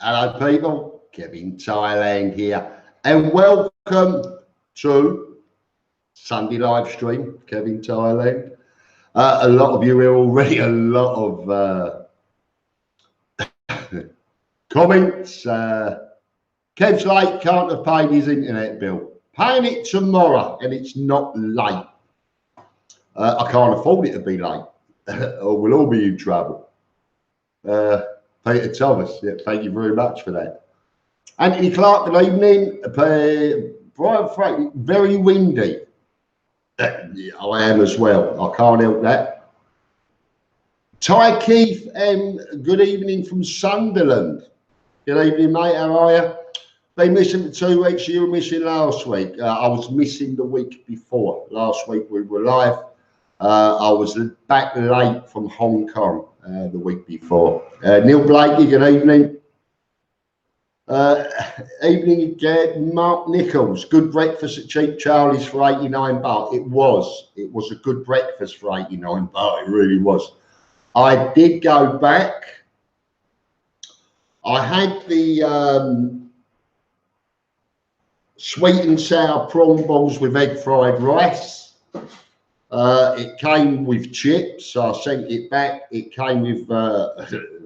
Hello people, Kev-in-Thailand here, and welcome to Sunday live stream, Kev-in-Thailand. A lot of you here already, a lot of comments. Kev's late, can't have paid his internet bill. Paying it tomorrow, and it's not late. I can't afford it to be late, or we'll all be in trouble. Peter Thomas, yeah, thank you very much for that. Anthony Clark, good evening. Brian Frank, very windy. I am as well. I can't help that. Ty Keith, good evening from Sunderland. Good evening, mate. How are you? Been missing for 2 weeks. You were missing last week. I was missing the week before. Last week we were live. I was back late from Hong Kong the week before. Neil Blakey, good evening. Evening again. Mark Nichols, good breakfast at Cheap Charlie's for 89 baht. It was a good breakfast for 89 baht. It really was. I did go back. I had the sweet and sour prawn balls with egg fried rice. It came with chips, so I sent it back. It came with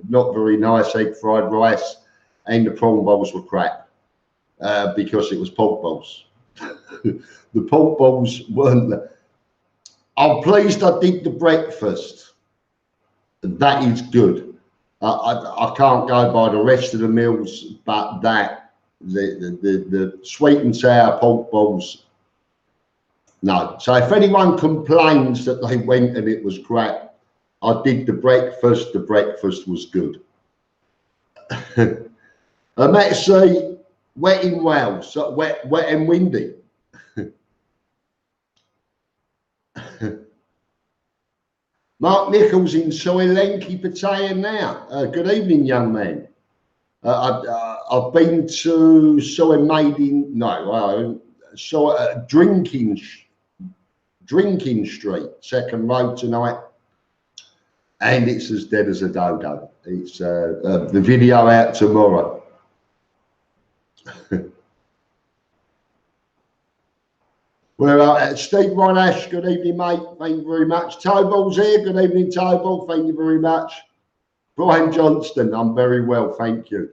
not very nice egg fried rice, and the prawn balls were crap because it was pork balls. The pork balls weren't. I'm pleased I did the breakfast. That is good. I can't go by the rest of the meals, but that the sweet and sour pork balls. No. So if anyone complains that they went and it was crap, I did the breakfast. The breakfast was good. Let's see, wet in Wales, so wet and windy. Mark Nichols in Soy Lenki, Pattaya now. Good evening, young man. I've been to Soy Maiden, no, so Drinking Street, second road tonight, and it's as dead as a dodo. It's the video out tomorrow. Well, Steve Ronash, good evening, mate. Thank you very much. Toball's here. Good evening, Toball. Thank you very much. Brian Johnston, I'm very well, thank you.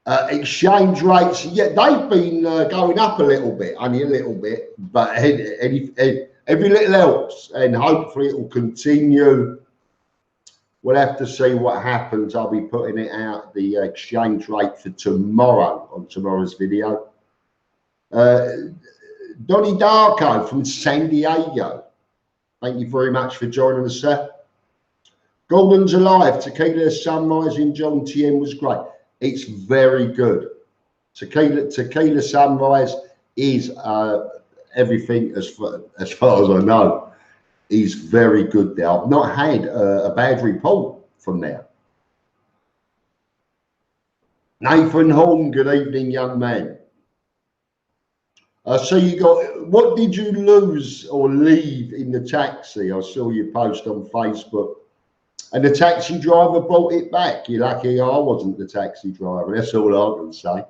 Exchange rates, yeah, they've been going up a little bit, only a little bit, but every little helps, and hopefully it will continue. We'll have to see what happens. I'll be putting it out, the exchange rate for tomorrow on tomorrow's video. Donnie Darko from San Diego, thank you very much for joining us, sir. Gordon's alive. Tequila Sunrise in John Tien was great. It's very good. Tequila Sunrise is everything as far as I know is very good there. I've not had a bad report from there. Nathan Horn, good evening, young man. So you got, what did you lose or leave in the taxi? I saw you post on Facebook. And the taxi driver brought it back. You're lucky I wasn't the taxi driver. That's all I can say.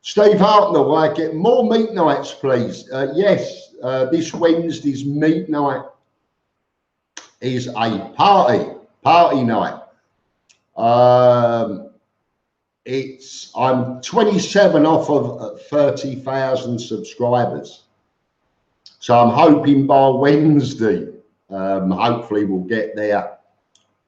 Steve Hartnell, I get more meat nights, please. Yes, this Wednesday's meat night is a party night. I'm 27 off of 30,000 subscribers. So I'm hoping by Wednesday, hopefully we'll get there,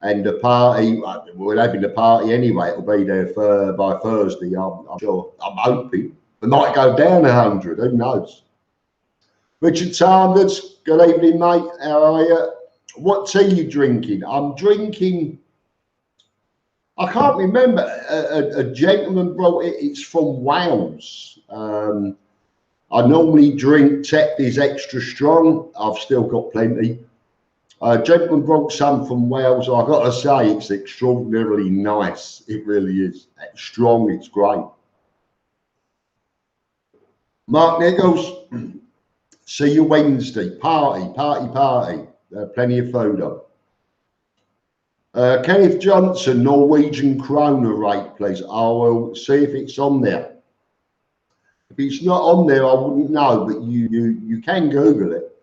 and the party, we're having the party anyway, it'll be there by Thursday, I'm sure. I'm hoping it might go down 100, who knows. Richard Sanders, good evening, mate. How are you? What tea are you drinking? I'm drinking, I can't remember, a gentleman brought it, it's from Wales. I normally drink Tetley's extra strong. I've still got plenty. Gentleman brought some from Wales. I've got to say, it's extraordinarily nice. It really is. It's strong, it's great. Mark Nichols, see you Wednesday. Party. Plenty of food on. Kenneth Johnson, Norwegian kroner rate, please. I will see if it's on there. If it's not on there, I wouldn't know, but you can Google it.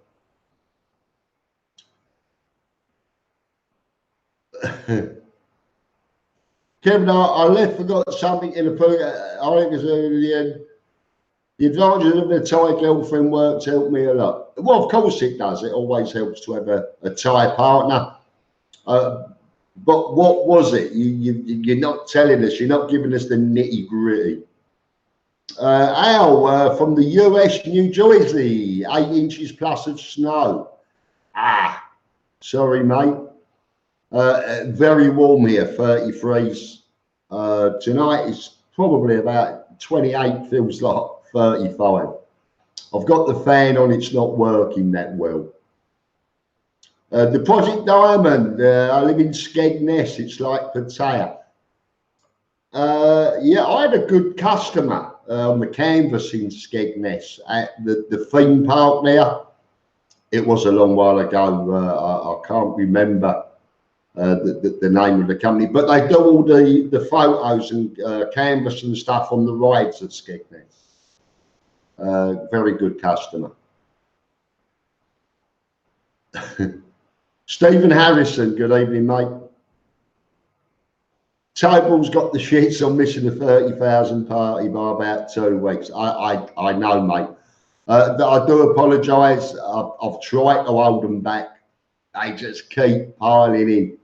Kevin, I forgot something in the book. I think it's the advantages of a Thai girlfriend works helped me a lot. Well, of course it does. It always helps to have a Thai partner. But what was it? You're not telling us. You're not giving us the nitty gritty. Al from the US, New Jersey, 8 inches plus of snow. Sorry, mate. Very warm here, 33s. Tonight is probably about 28, feels like 35. I've got the fan on, it's not working that well. The Project Diamond, I live in Skegness, it's like Pattaya. Yeah, I had a good customer on the canvas in Skegness at the theme park there. It was a long while ago, I can't remember the name of the company, but they do all the photos and canvas and stuff on the rides at Skegness. Very good customer. Stephen Harrison, good evening, mate. Toble's got the shits on missing the 30,000 party by about 2 weeks. I know, mate. I do apologise. I've tried to hold them back. They just keep piling in.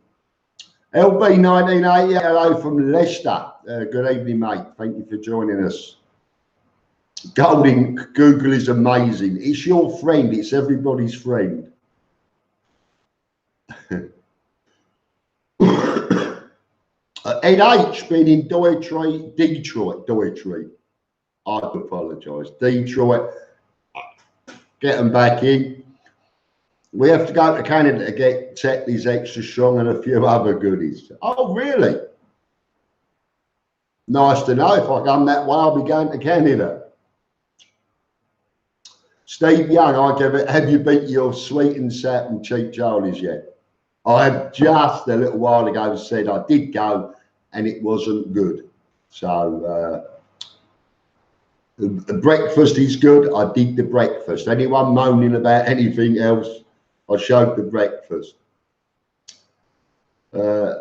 LB 1980, hello from Leicester. Good evening, mate. Thank you for joining us. Golding, Google is amazing. It's your friend. It's everybody's friend. Ed H been in Detroit. I apologise. Detroit. Get them back in. We have to go to Canada to get Tetley's Extra Strong and a few other goodies. Oh, really? Nice to know. If I come that way, I'll be going to Canada. Steve Young, I give it. Have you beat your sweet and sap and cheap Charlies yet? I have just a little while ago said I did go and it wasn't good. So the breakfast is good. I did the breakfast. Anyone moaning about anything else, I showed the breakfast.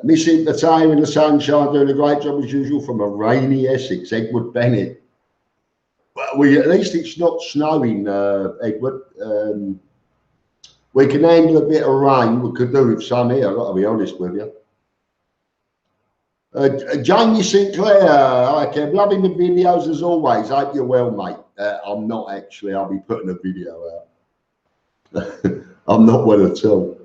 Missing the time in the sunshine, doing a great job as usual from a rainy Essex, Edward Bennett. Well, at least it's not snowing, Edward. We can handle a bit of rain. We could do with some here, I've got to be honest with you. Jamie Sinclair, hi Kev, loving the videos as always. Hope you're well, mate. I'm not actually, I'll be putting a video out. I'm not well at all.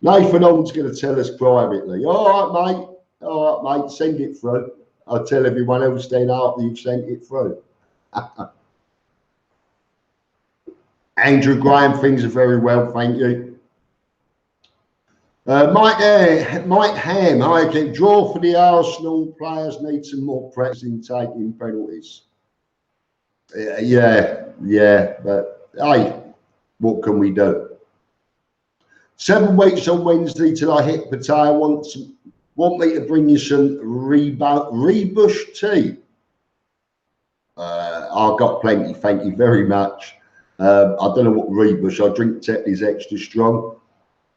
Nathan On's going to tell us privately. All right, mate. All right, mate. Send it through. I'll tell everyone else then after you've sent it through. Andrew Graham, things are very well, thank you. Mike Ham, I can draw for the Arsenal players, need some more practice in taking penalties. Yeah, but hey, what can we do? 7 weeks on Wednesday till I hit Pattaya. Want me to bring you some Rebush tea? I've got plenty, thank you very much. I don't know what Rebush, I drink Tetley's Extra Strong.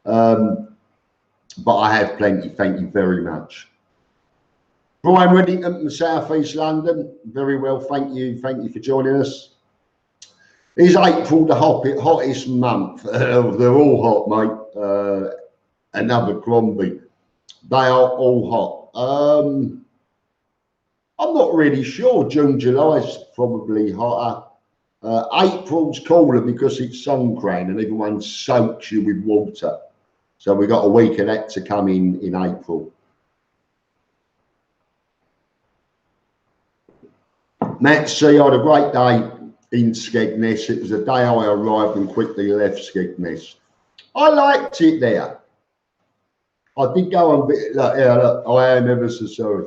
But I have plenty, thank you very much. Brian Reddington from South East London, very well, thank you for joining us. Is April the hottest month? They're all hot, mate. Another Crombie. They are all hot. I'm not really sure. June, July is probably hotter. April's cooler because it's Songkran and everyone soaks you with water. So we've got a week of that to come in April. Matt C, I had a great day in Skegness. It was the day I arrived and quickly left Skegness. I liked it there. I did go on a bit, look, I am ever so sorry.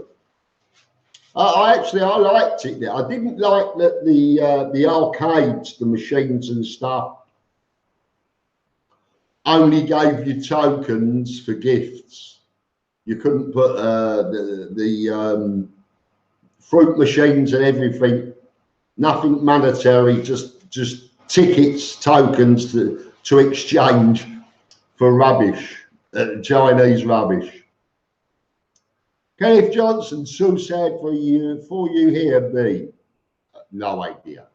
I liked it there. I didn't like that the arcades, the machines and stuff, only gave you tokens for gifts. You couldn't put the fruit machines and everything. Nothing monetary, just tickets, tokens to exchange for rubbish, Chinese rubbish. Kenneth Johnson, so sad for you here, B. No idea.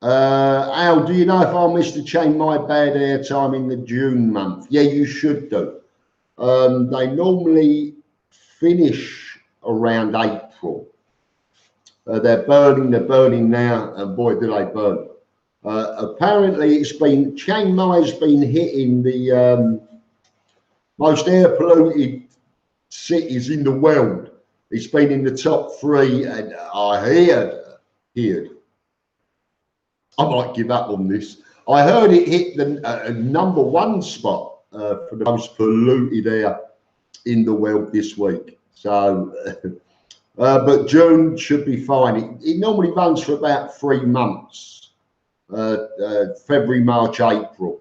Al, do you know if I missed the Chiang Mai bad airtime in the June month? Yeah, you should do. They normally finish around April. They're burning now, and boy, do they burn. Apparently, Chiang Mai's been hitting the most air polluted cities in the world. It's been in the top 3, and I heard. I might give up on this. I heard it hit the #1 spot for the most polluted air in the world this week. So, but June should be fine. It normally runs for about 3 months. February, March, April.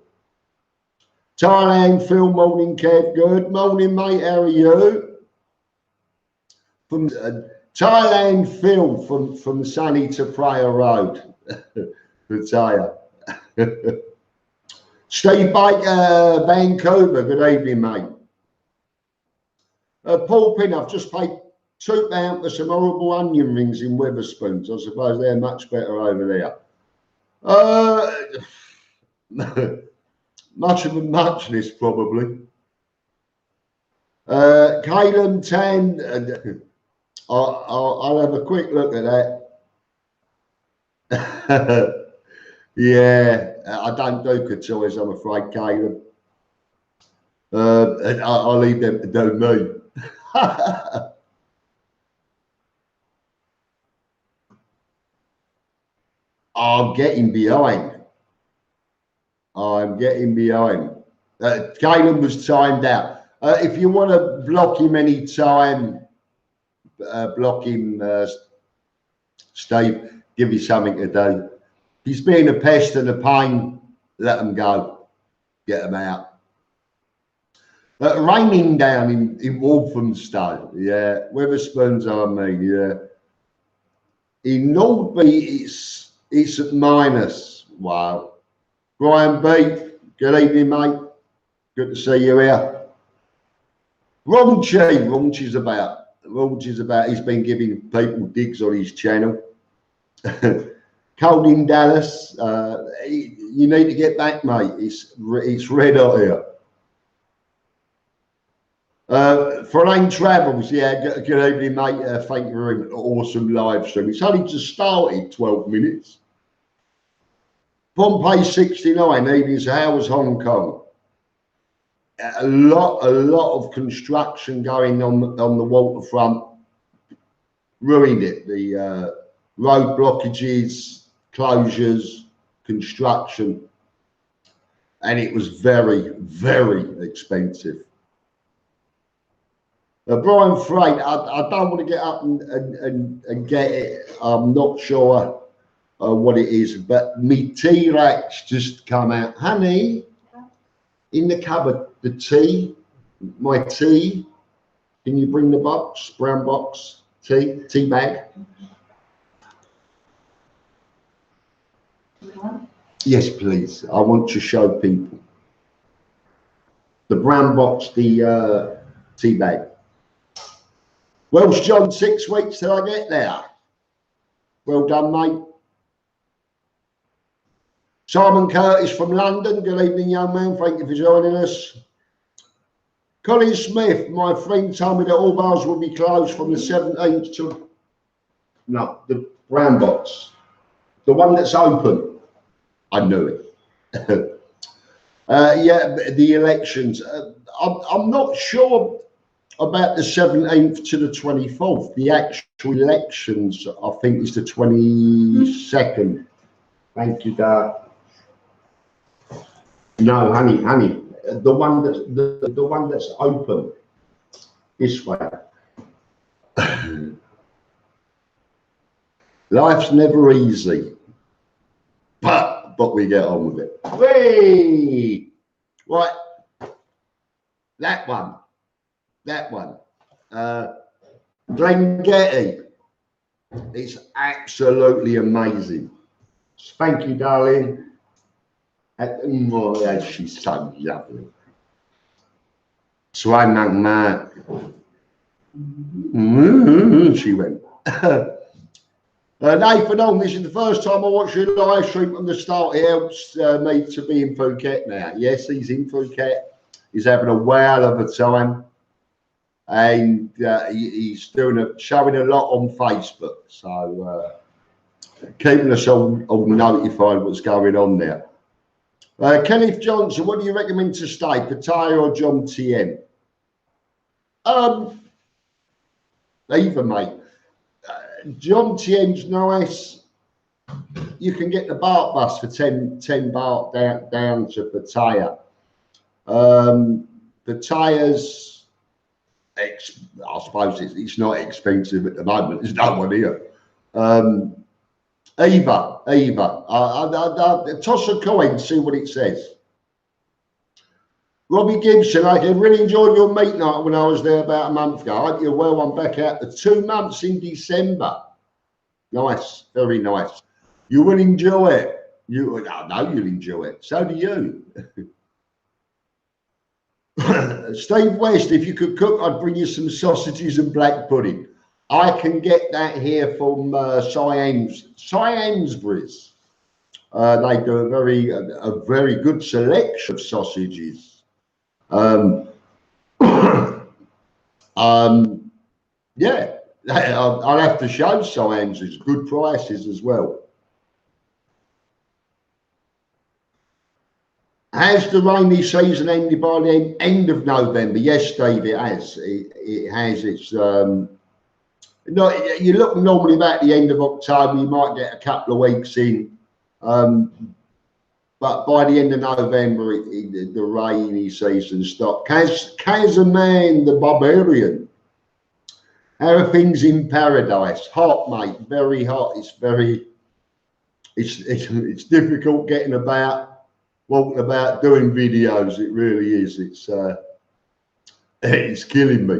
Thailand, Phil, morning, Kev. Good morning, mate. How are you? From Thailand, Phil, from sunny to Praia Road. Pattaya. Steve Baker, Vancouver. Good evening, mate. Paul Pin, I've just paid £2 for some horrible onion rings in Wetherspoons. I suppose they're much better over there. Much of a muchness, probably. Kalen 10. I'll have a quick look at that. Yeah, I don't do couture, I'm afraid, Caleb. I'll leave them to do me. I'm getting behind. Caleb was timed out. If you want to block him any time, block him, Steve, give you something to do. If he's being a pest and a pain, let him go. Get him out. Raining down in Walthamstow, yeah. Wetherspoons, I mean, yeah. In Nordby, it's at minus. Wow. Brian B, good evening, mate. Good to see you here. Raunch's about. He's been giving people digs on his channel. Cold in Dallas. You need to get back, mate. It's red hot here. Foreign Travels, yeah, good evening, mate. Thank you for an awesome live stream. It's only just started, 12 minutes. Pompey 69, evenings, how was Hong Kong? A lot of construction going on the waterfront. Ruined it. The road blockages, closures, construction. And it was very, very expensive. Brian Freight, I don't want to get up and get it. I'm not sure what it is, but me tea racks just come out. Honey, in the cupboard, the tea, my tea. Can you bring the box, brown box, tea bag? Yes, please. I want to show people. The brown box, the tea bag. Welsh John, 6 weeks till I get there. Well done, mate. Simon Curtis from London. Good evening, young man. Thank you for joining us. Colin Smith, my friend told me that all bars will be closed from the 17th to... No, the brown box. The one that's open. I knew it. Yeah, the elections. I'm not sure about the 17th to the 24th. The actual elections, I think, is the 22nd. Thank you, Dad. No, honey, the one that's open this way. Life's never easy, but we get on with it. Whee! Right, That one. Glengetty. It's absolutely amazing. Thank you, darling. Oh, she's so lovely. Swanang Mark. She went. Nathan on, this is the first time I watched your live stream from the start. It helps me to be in Phuket now. Yes, he's in Phuket. He's having a whale of a time. And he's showing a lot on Facebook. So keeping us all notified what's going on there. Kenneth Johnson, what do you recommend to stay, Pattaya or Jomtien? Either, mate. Jomtien's nice. You can get the BART bus for 10 baht down to Pattaya. Pattaya's, I suppose it's not expensive at the moment. There's no one here. Either. Toss a coin, see what it says. Robbie Gibson, I really enjoyed your meat night when I was there about a month ago. I hope you're well. I'm back out for 2 months in December. Nice, very nice. You will enjoy it. I know you'll enjoy it. So do you. Steve West, if you could cook, I'd bring you some sausages and black pudding. I can get that here from Sainsbury's. They do a very good selection of sausages. Yeah, I'll have to show Sainsbury's good prices as well. Has the rainy season ended by the end of November? Yes, Steve, it has. It has. It's no, you look normally about the end of October, you might get a couple of weeks in, but by the end of November, the rainy season stopped. Kazaman, the Barbarian. How are things in paradise? Hot, mate. Very hot. It's difficult getting about. Walking about doing videos, it really is. It's killing me.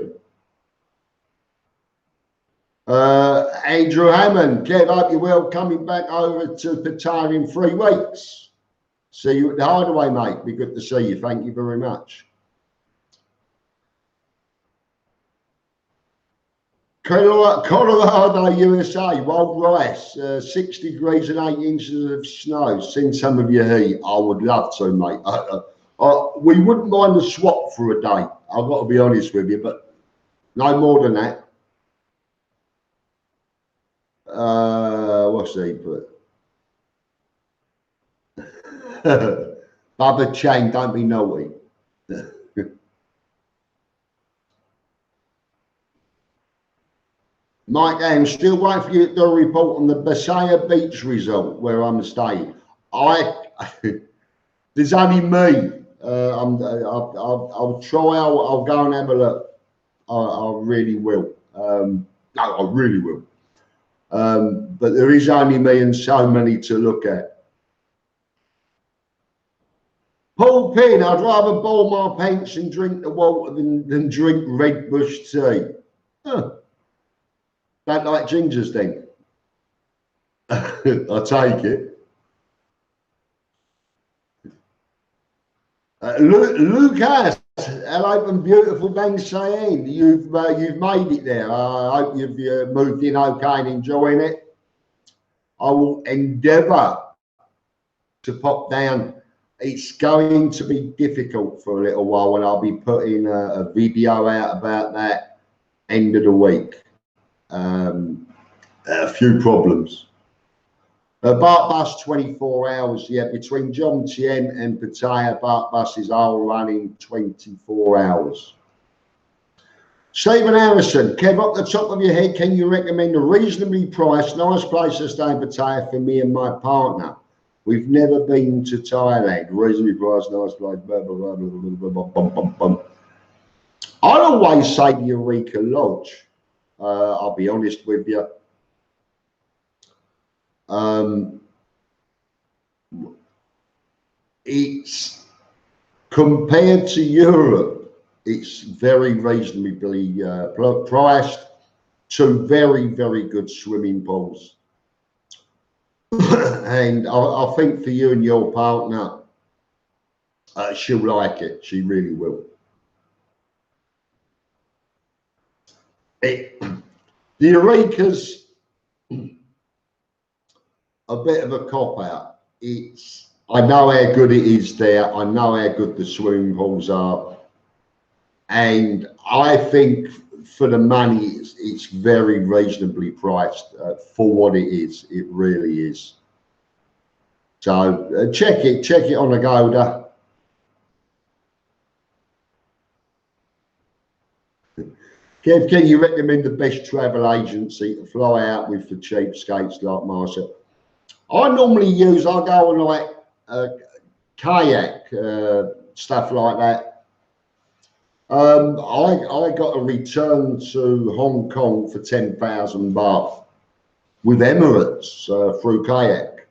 Andrew Hammond, Kev, hope you're well. Coming back over to Pattaya in 3 weeks. See you at the Hideaway, mate. Be good to see you. Thank you very much. Colorado, USA, wild rice, 6 degrees and 8 inches of snow. Send some of your heat. I would love to, mate. We wouldn't mind a swap for a day. I've got to be honest with you, but no more than that. What's he put? Bubba Chang, don't be naughty. Mike, I'm still waiting for you to do a report on the Pattaya Beach resort where I'm staying. There's only me. I'll try. I'll go and have a look. I really will. No, I really will. But there is only me and so many to look at. Paul Pin, I'd rather boil my pants and drink the water than drink Red Bush tea. Huh. Don't like gingers then. I take it. Lucas, hello from beautiful Bang Sayin. You've made it there. I hope you've moved in okay and enjoying it. I will endeavour to pop down. It's going to be difficult for a little while, and I'll be putting a video out about that end of the week. A few problems. BART bus 24 hours, yeah, between Jomtien and Pattaya, BART buses are running 24 hours. Stephen Harrison, Kev, up the top of your head, can you recommend a reasonably priced, nice place to stay in Pattaya for me and my partner? We've never been to Thailand. Reasonably priced, nice place, blah, blah, blah, blah, blah, blah, blah, blah, blah. I'd always say the Eureka Lodge. I'll be honest with you. It's compared to Europe, It's very reasonably priced. Two very, very good swimming pools. And I think for you and your partner, she'll like it. She really will. The Eureka's a bit of a cop-out. I know how good it is there. I know how good the swimming pools are. And I think for the money, it's very reasonably priced for what it is. It really is. So check it on Agoda. Kev, can you recommend the best travel agency to fly out with for cheapskates like myself? I normally I go on like kayak, stuff like that. I got a return to Hong Kong for 10,000 baht with Emirates through kayak.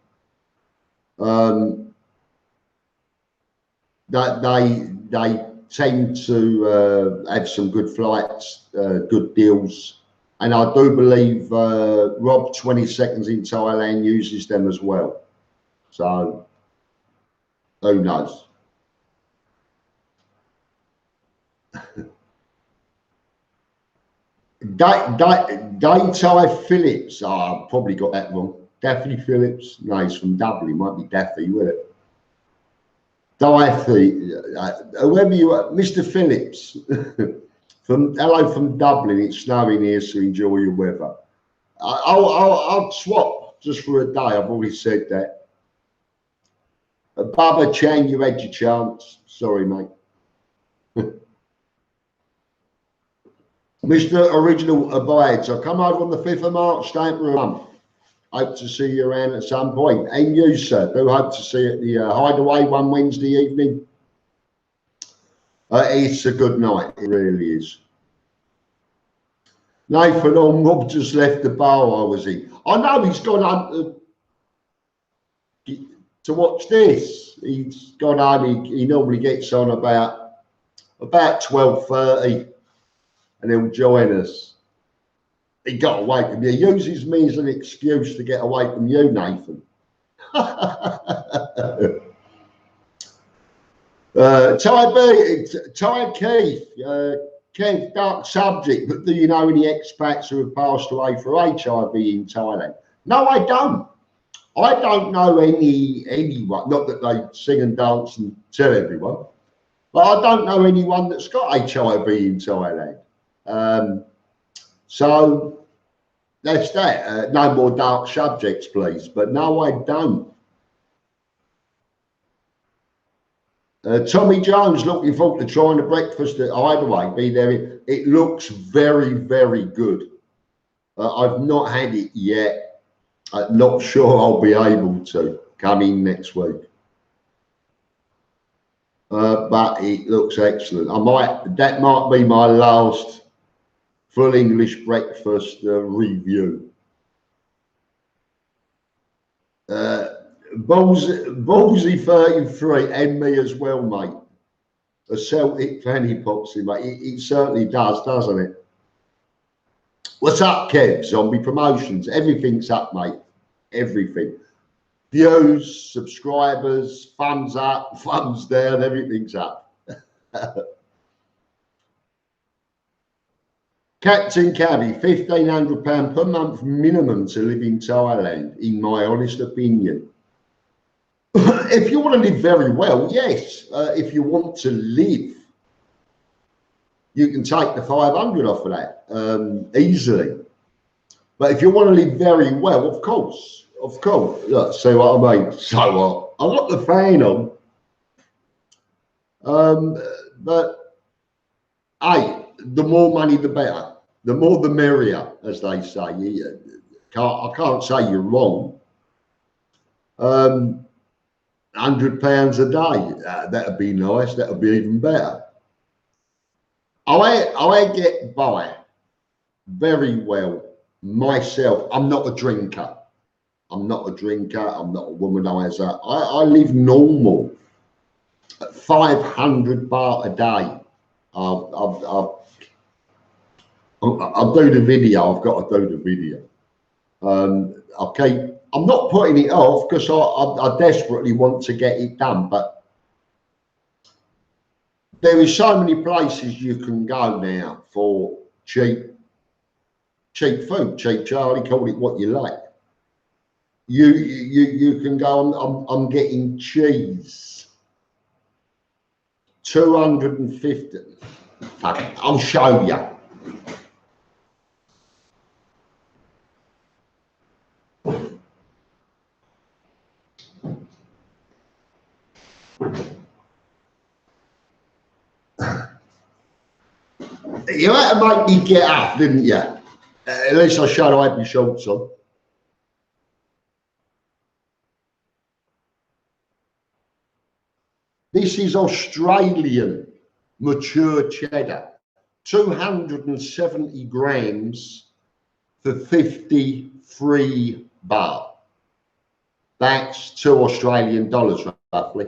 They tend to have some good flights, good deals, and I do believe Rob 20 Seconds in Thailand uses them as well. So who knows? Dai Phillips, I probably got that wrong. Daffy Phillips, no, he's from Dublin. Might be Daffy, will it? Daffy, whoever you are, Mr. Phillips. Hello from Dublin. It's snowing here, so enjoy your weather. I'll swap just for a day. I've already said that. Baba Chang, you had your chance. Sorry, mate. Mr. Original abides. I'll come over on the 5th of March, stay for a month. Hope to see you around at some point. And you, sir, do hope to see you at the Hideaway one Wednesday evening. It's a good night, it really is. Nathan on Rob just left the bar I was in. I know he's gone on to watch this. He's gone on, he normally gets on about 12:30 and he'll join us. He got away from you. He uses me as an excuse to get away from you, Nathan. Ty Keith, Kev, dark subject, but do you know any expats who have passed away for HIV in Thailand? No, I don't. I don't know anyone, not that they sing and dance and tell everyone, but I don't know anyone that's got HIV in Thailand. So that's that. No more dark subjects, please. But no, I don't. Tommy Jones, looking forward to trying the breakfast at Hideaway. Be there. It looks very, very good. I've not had it yet. I'm not sure I'll be able to come in next week. But it looks excellent. That might be my last full English breakfast review. Ballsy 33 and me as well, mate. A Celtic fanny pops in, mate. It certainly does, doesn't it? What's up, Kev? Zombie Promotions. Everything's up, mate. Everything. Views, subscribers, thumbs up, thumbs down, everything's up. Captain Cabby, £1,500 per month minimum to live in Thailand, in my honest opinion. If you want to live very well, yes. If you want to live, you can take the 500 off of that easily. But if you want to live very well, of course. Look, see what I mean? So what? I got the fan on. But hey, the more money, the better. The more the merrier, as they say. I can't say you're wrong. £100 a day, that'd be nice. That'd be even better. I get by very well myself. I'm not a drinker. I'm not a womanizer. I live normal at 500 baht a day. I'll do the video. I've got to do the video. Okay, I'm not putting it off because I desperately want to get it done, but there is so many places you can go now for cheap food. Cheap Charlie, call it what you like. You can go. I'm getting cheese. 250. I'll show you. You had to make me get up, didn't you? At least I showed I had my shorts on. This is Australian mature cheddar, 270 grams for 53 baht. That's $2 Australian roughly.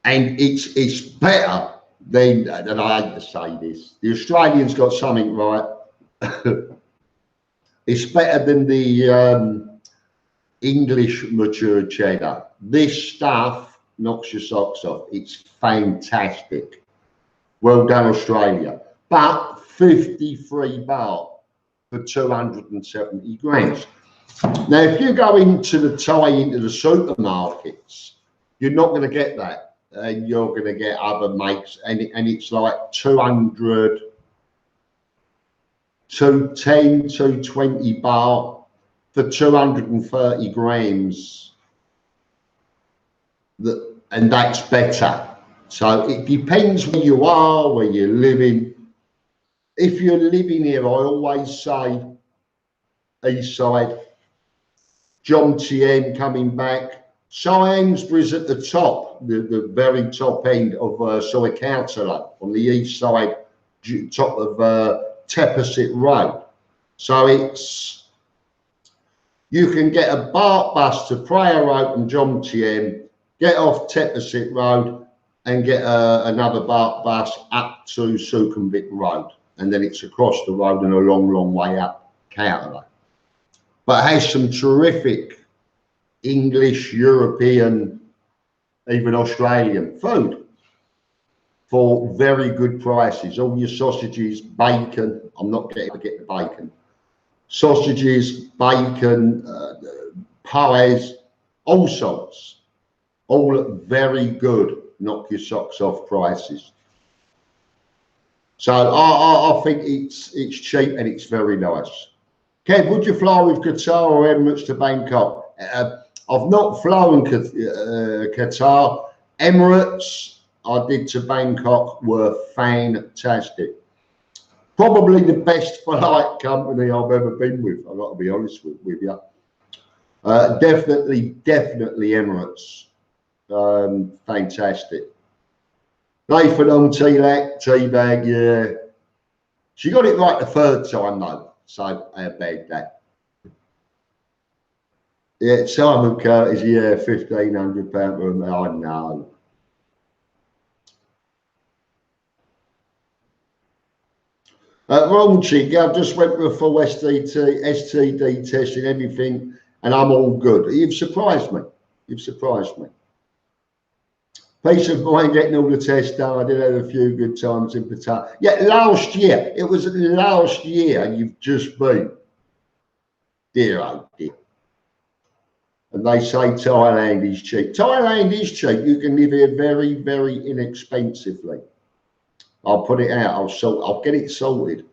And it's better than I hate to say this. The Australians got something right. It's better than the English mature cheddar. This stuff knocks your socks off. It's fantastic. Well done, Australia. But 53 baht for 270 grams. Now, if you go into the supermarkets, you're not going to get that. And you're going to get other makes, and it's like 200, 210, 220 baht for 230 grams. And that's better. So it depends where you are, where you're living. If you're living here, I always say east side, John Tien coming back. Sainsbury's at the top, the very top end of Soy Councillor on the east side, top of Teppersit Road. So you can get a BART bus to Praia Road and John Tien, get off Teppersit Road and get another BART bus up to Sukhumvit Road. And then it's across the road and a long, long way up Councillor. But it has some terrific English, European, even Australian food for very good prices. All your sausages, bacon. I'm not getting the bacon. Sausages, bacon, pies, all sorts. All very good. Knock your socks off prices. So I think it's cheap and it's very nice. Kev, would you fly with Qatar or Emirates to Bangkok? I've not flown Qatar. Emirates, I did to Bangkok, were fantastic. Probably the best flight company I've ever been with, I've got to be honest with you. Definitely Emirates. Fantastic. Nathan on teabag, yeah. She got it right the third time though, so I beg that. Yeah, Simon Curtis, yeah, £1,500 room. I know. Wrong cheek. I just went for a full STD test and everything, and I'm all good. You've surprised me. You've surprised me. Peace of mind getting all the tests done. I did have a few good times in Pattaya. Yeah, last year. It was last year, and you've just been. Dear, oh dear. And they say Thailand is cheap. Thailand is cheap. You can live here very, very inexpensively. I'll put it out. I'll get it sorted.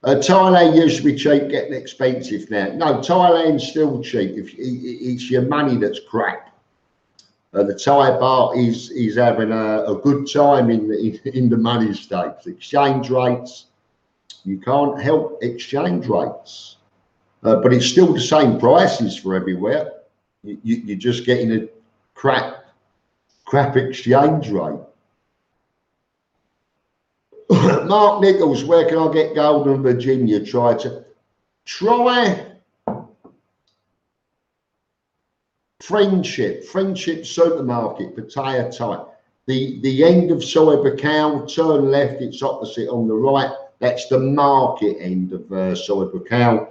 Thailand used to be cheap, getting expensive now. No, Thailand's still cheap. It's your money that's crap. The Thai baht is having a good time in the money states. Exchange rates, you can't help exchange rates. But it's still the same prices for everywhere. You're just getting a crap exchange rate. Mark Nichols, where can I get gold in Virginia? Try Friendship Supermarket, Pattaya Thai. The end of Soy-Buakhao, turn left, it's opposite on the right. That's the market end of Soy-Buakhao.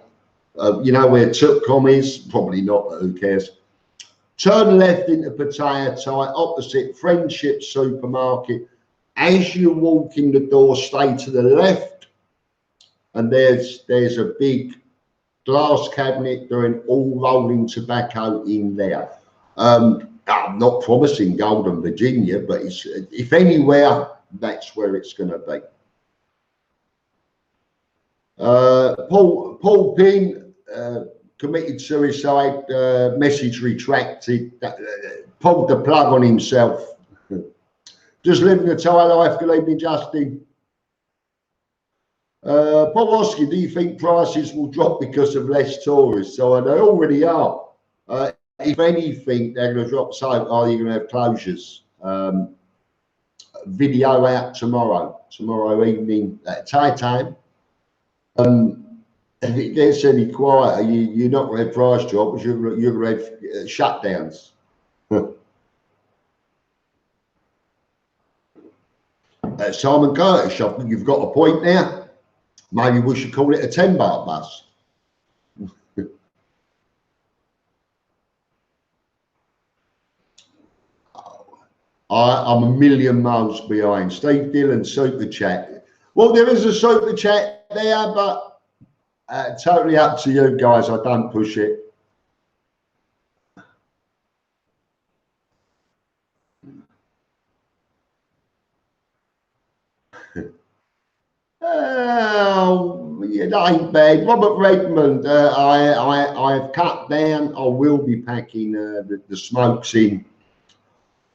You know where Tutcom is? Probably not, but who cares? Turn left into Pattaya Thai, opposite Friendship Supermarket. As you walk in the door, stay to the left, and there's a big glass cabinet doing all rolling tobacco in there. I'm not promising Golden Virginia, but it's, if anywhere, that's where it's going to be. Paul Pin committed suicide, message retracted, pulled the plug on himself. Just living a Thai life. Good evening, Justin. Paul Oscar, do you think prices will drop because of less tourists? So they already are. If anything, they're going to drop. So are you going to have closures? Video out tomorrow evening at Thai time. If it gets any quieter, you're not going to have price drops. You're going to have shutdowns. Simon Curtis, I think you've got a point there. Maybe we should call it a 10-baht bus. I'm a million miles behind. Steve Dillon, super chat. Well, there is a super chat there, but totally up to you guys. I don't push it. Oh, yeah, that ain't bad. Robert Redmond, I've cut down. I will be packing the smokes in.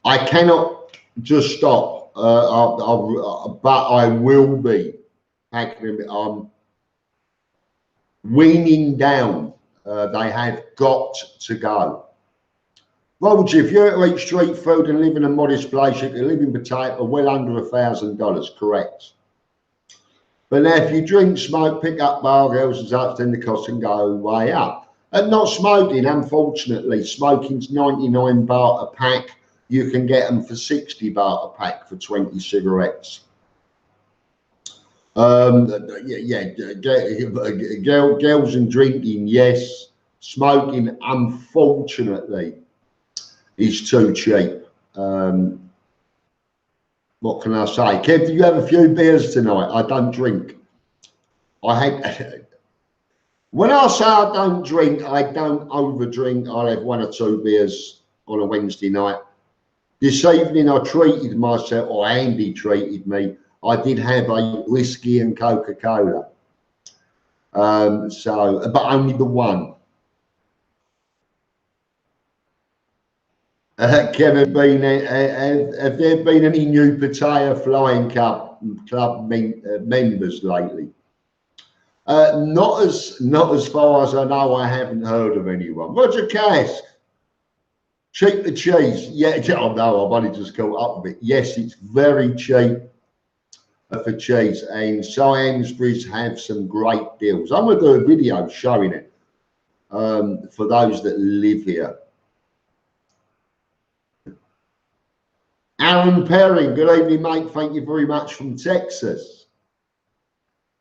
I cannot just stop, but I will be packing them. I'm weaning down. They have got to go. Roger, if you're to eat street food and live in a modest place, you can live in Pattaya for well under $1,000, correct? But now if you drink, smoke, pick up bar girls and such, then the cost can go way up. And not smoking, unfortunately, smoking's 99 baht a pack. You can get them for 60 baht a pack for 20 cigarettes. Girls and drinking, yes. Smoking, unfortunately, is too cheap. What can I say? Kev, do you have a few beers tonight? I don't drink. When I say I don't drink, I don't overdrink. I'll have 1 or 2 beers on a Wednesday night. This evening I treated myself, or Andy treated me. I did have a whiskey and Coca-Cola. But only the one. Kevin, have there been any new Pattaya Flying Club members lately? Not as far as I know. I haven't heard of anyone. Roger Cask, cheap the cheese. Yeah, oh no, I've only just caught up with it. Yes, it's very cheap for cheese, and Sainsbury's have some great deals. I'm going to do a video showing it for those that live here. Aaron Perrin, good evening, mate. Thank you very much from Texas.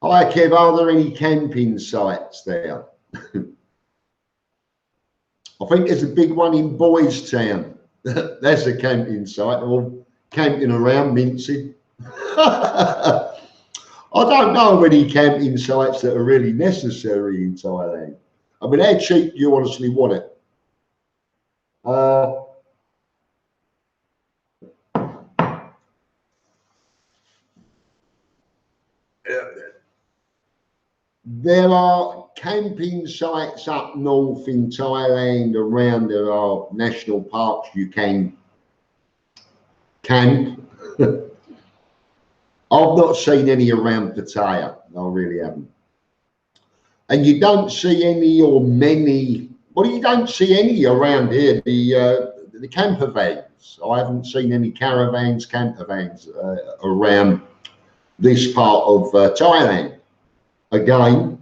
Hi, Kev. Are there any camping sites there? I think there's a big one in Boys Town. That's a camping site. They're all camping around, mincing. I don't know of any camping sites that are really necessary in Thailand. I mean, how cheap do you honestly want it? There are camping sites up north in Thailand around. There are national parks you can camp. I've not seen any around Pattaya. I really haven't. And you don't see any or many, well, you don't see any around here, the camper vans. I haven't seen any caravans, camper vans around this part of Thailand. Again,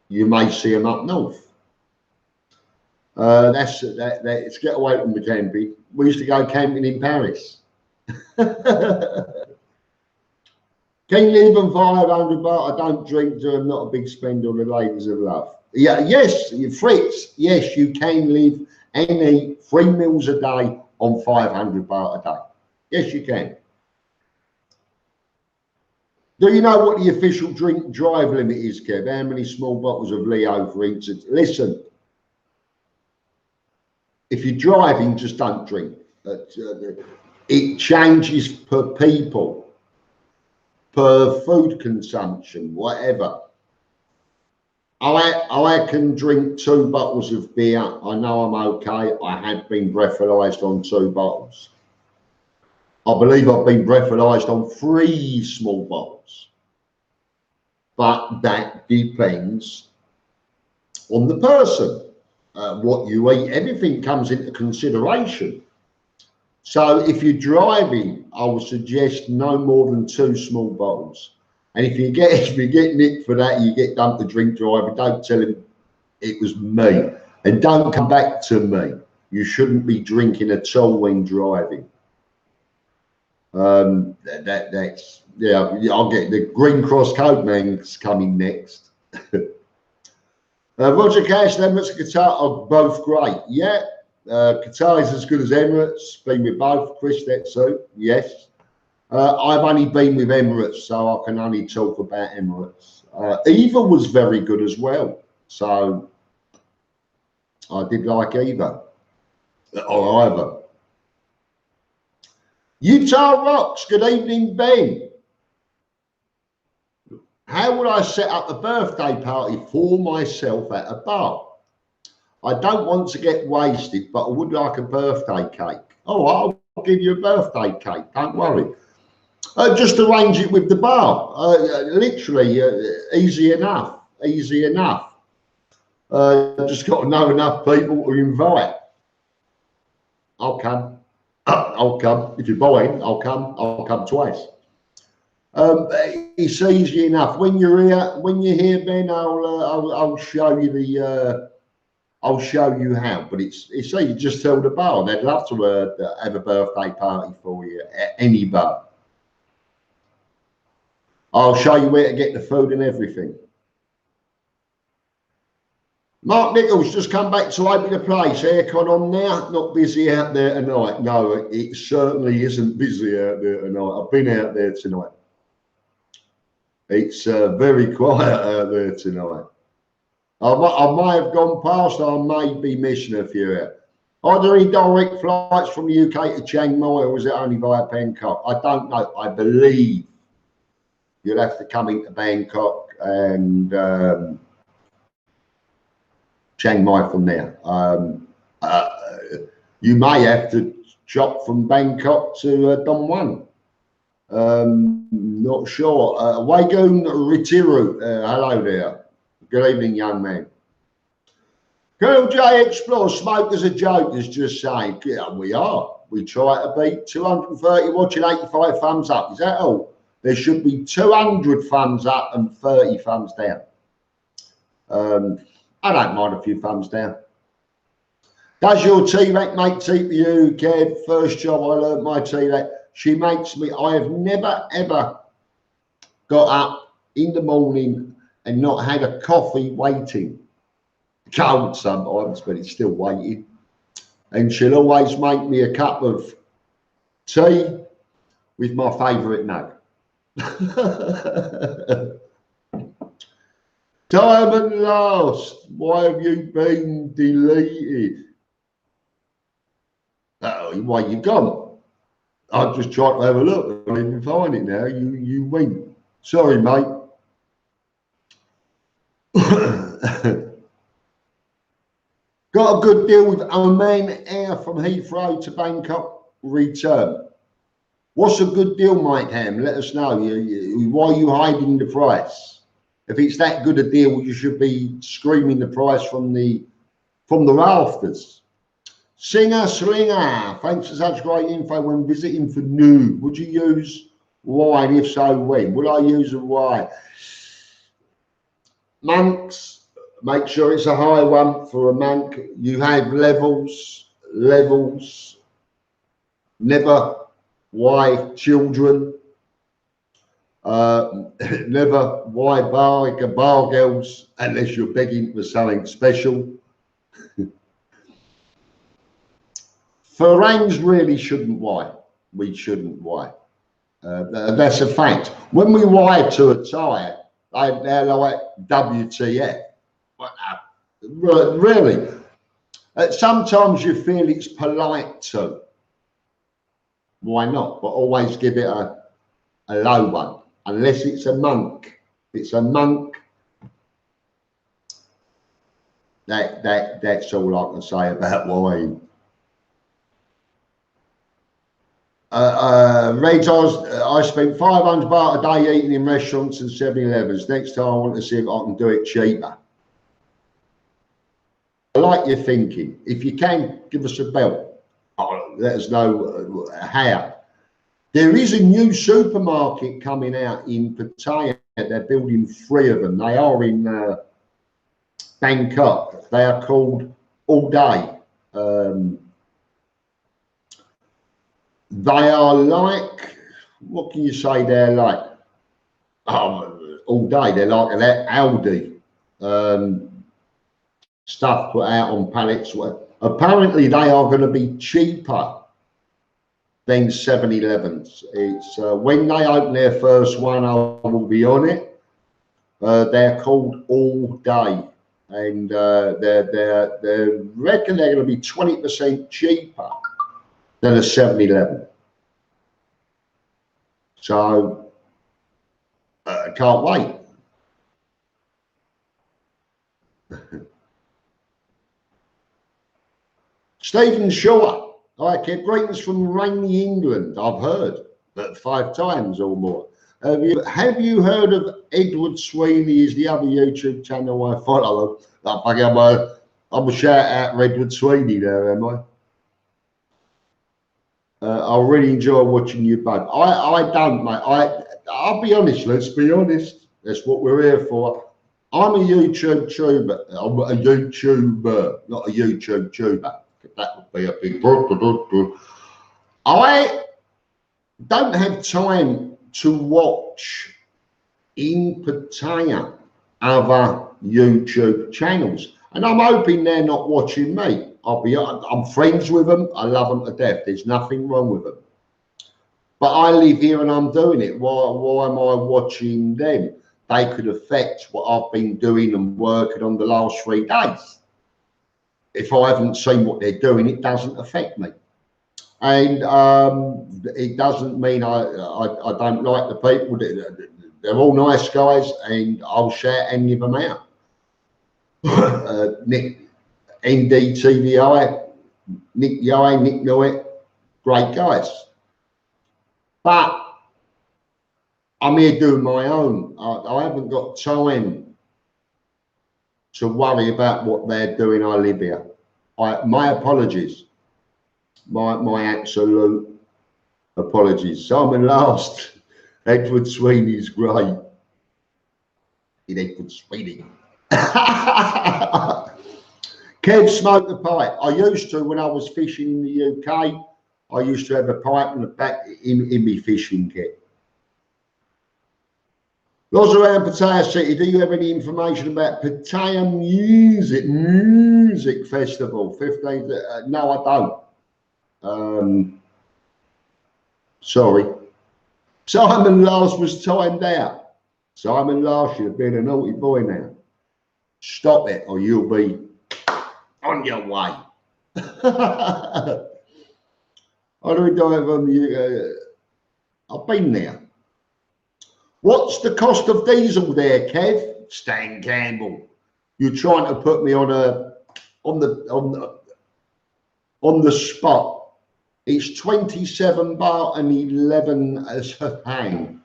you may see them up north. Let's get away from the camping. We used to go camping in Paris. Can you leave them 500 baht? I don't drink, so I'm not a big spender on the ladies of love. Yeah, yes, Fritz, yes, you can live and eat 3 meals a day on 500 baht a day. Yes, you can. Do you know what the official drink drive limit is, Kev? How many small bottles of Leo, for instance? Listen, if you're driving, just don't drink. It changes per people, per food consumption, whatever. I can drink 2 bottles of beer. I know I'm okay. I have been breathalyzed on 2 bottles. I believe I've been breathalyzed on 3 small bottles. But that depends on the person. What you eat, everything comes into consideration. So if you're driving, I would suggest no more than 2 small bottles. And if you get nicked for that, you get dumped to drink driver, don't tell him it was me. And don't come back to me. You shouldn't be drinking at all when driving. That's, yeah, I'll get the Green Cross Code man's coming next. Roger Cash and Emirates Qatar are both great. Yeah, Qatar is as good as Emirates. Been with both. Chris, that's so. Yes. I've only been with Emirates, so I can only talk about Emirates. Eva was very good as well, so I did like Eva, or either. Utah rocks. Good evening, Ben. How would I set up a birthday party for myself at a bar? I don't want to get wasted, but I would like a birthday cake. Oh, I'll give you a birthday cake. Don't worry. Just arrange it with the bar. Literally, easy enough. Easy enough. Just got to know enough people to invite. I'll come. I'll come. If you're buying, I'll come. I'll come twice. It's easy enough. When you're here, Ben, I'll show you the. I'll show you how. But it's easy. Just tell the bar. They'd love to have a birthday party for you at any bar. I'll show you where to get the food and everything. Mark Nichols, just come back to open the place. Aircon on now. Not busy out there tonight. No, it certainly isn't busy out there tonight. I've been out there tonight. It's very quiet out there tonight. I might have gone past. I may be missing a few out. Are there any direct flights from the UK to Chiang Mai, or is it only via Bangkok? I don't know. I believe you'll have to come into Bangkok and Chiang Mai from there. You may have to chop from Bangkok to Don Muan. Not sure. Wagoon Ritiru, hello there. Good evening, young man. Colonel J Explore, smoke as a joke is just saying. Yeah, we are. We try to beat 230 watching, 85 thumbs up. Is that all? There should be 200 thumbs up and 30 thumbs down. I don't mind a few thumbs down. Does your T-Mac make tea for you, Kev? First job I learned my T-Mac. She makes me. I have never, ever got up in the morning and not had a coffee waiting. Cold sometimes, but it's still waiting. And she'll always make me a cup of tea with my favourite nug. Diamond Last, why have you been deleted? Why you gone? I just tried to have a look. I didn't find it now. You went. Sorry, mate. Got a good deal with Oman Air from Heathrow to Bangkok return. What's a good deal, Mike Ham? Let us know. Why are you hiding the price? If it's that good a deal, you should be screaming the price from the rafters. Singer Slinger, thanks for such great info when visiting for new. Would you use wine? If so, when? Will I use a wine? Monks, make sure it's a high one for a monk. You have levels. Never Why children? Never why bar girls unless you're begging for something special. Foreigners really shouldn't why. We shouldn't why. That's a fact. When we why to a Thai, they're like WTF. Really? Sometimes you feel it's polite to. Why not? But always give it a low one. Unless it's a monk. If it's a monk, that's all I can say about wine. Reg, I spent 500 baht a day eating in restaurants and 7-Elevens. Next time I want to see if I can do it cheaper. I like your thinking. If you can, give us a bell. Let us know how. There is a new supermarket coming out in Pattaya. They're building 3 of them. They are in Bangkok. They are called All Day. They are like, what can you say they're like? All Day. They're like an Aldi. Stuff put out on pallets. Apparently they are going to be cheaper than 7-Elevens. It's when they open their first one, I will be on it. They're called All Day, and they reckon they're going to be 20% cheaper than a 7-Eleven. So I can't wait. Stephen Shaw. I kept greetings from rainy England. I've heard that 5 times or more. Have you heard of Edward Sweeney? Is the other YouTube channel I follow? I'm a shout out for Edward Sweeney there, am I? I really enjoy watching you both. I don't, mate. I'll be honest. Let's be honest. That's what we're here for. I'm a YouTube tuber. I'm a YouTuber, not a YouTube tuber. That would be a big. I don't have time to watch in Pattaya other YouTube channels, and I'm hoping they're not watching me. I'm friends with them. I love them to death. There's nothing wrong with them. But I live here and I'm doing it. Why am I watching them? They could affect what I've been doing and working on the last 3 days. If I haven't seen what they're doing, it doesn't affect me. And it doesn't mean I don't like the people. They're all nice guys, and I'll shout any of them out. Nick, NDTVI, Nick Yoe, Nick Noet, great guys. But I'm here doing my own. I haven't got time to worry about what they're doing. I live here. My apologies. My absolute apologies. Simon Last, Edward Sweeney's great. Edward Sweeney. Kev smoked the pipe. I used to when I was fishing in the UK. I used to have a pipe in the back in my fishing kit. Those around Pattaya City, do you have any information about Pattaya Music Festival? 15th? No, I don't. Sorry. Simon Lars was timed out. Simon Lars, you've been a naughty boy now. Stop it or you'll be on your way. I don't dive on the I've been there. What's the cost of diesel there, Kev? Stan Campbell. You're trying to put me on the spot. It's 27 baht and 11 as a hang.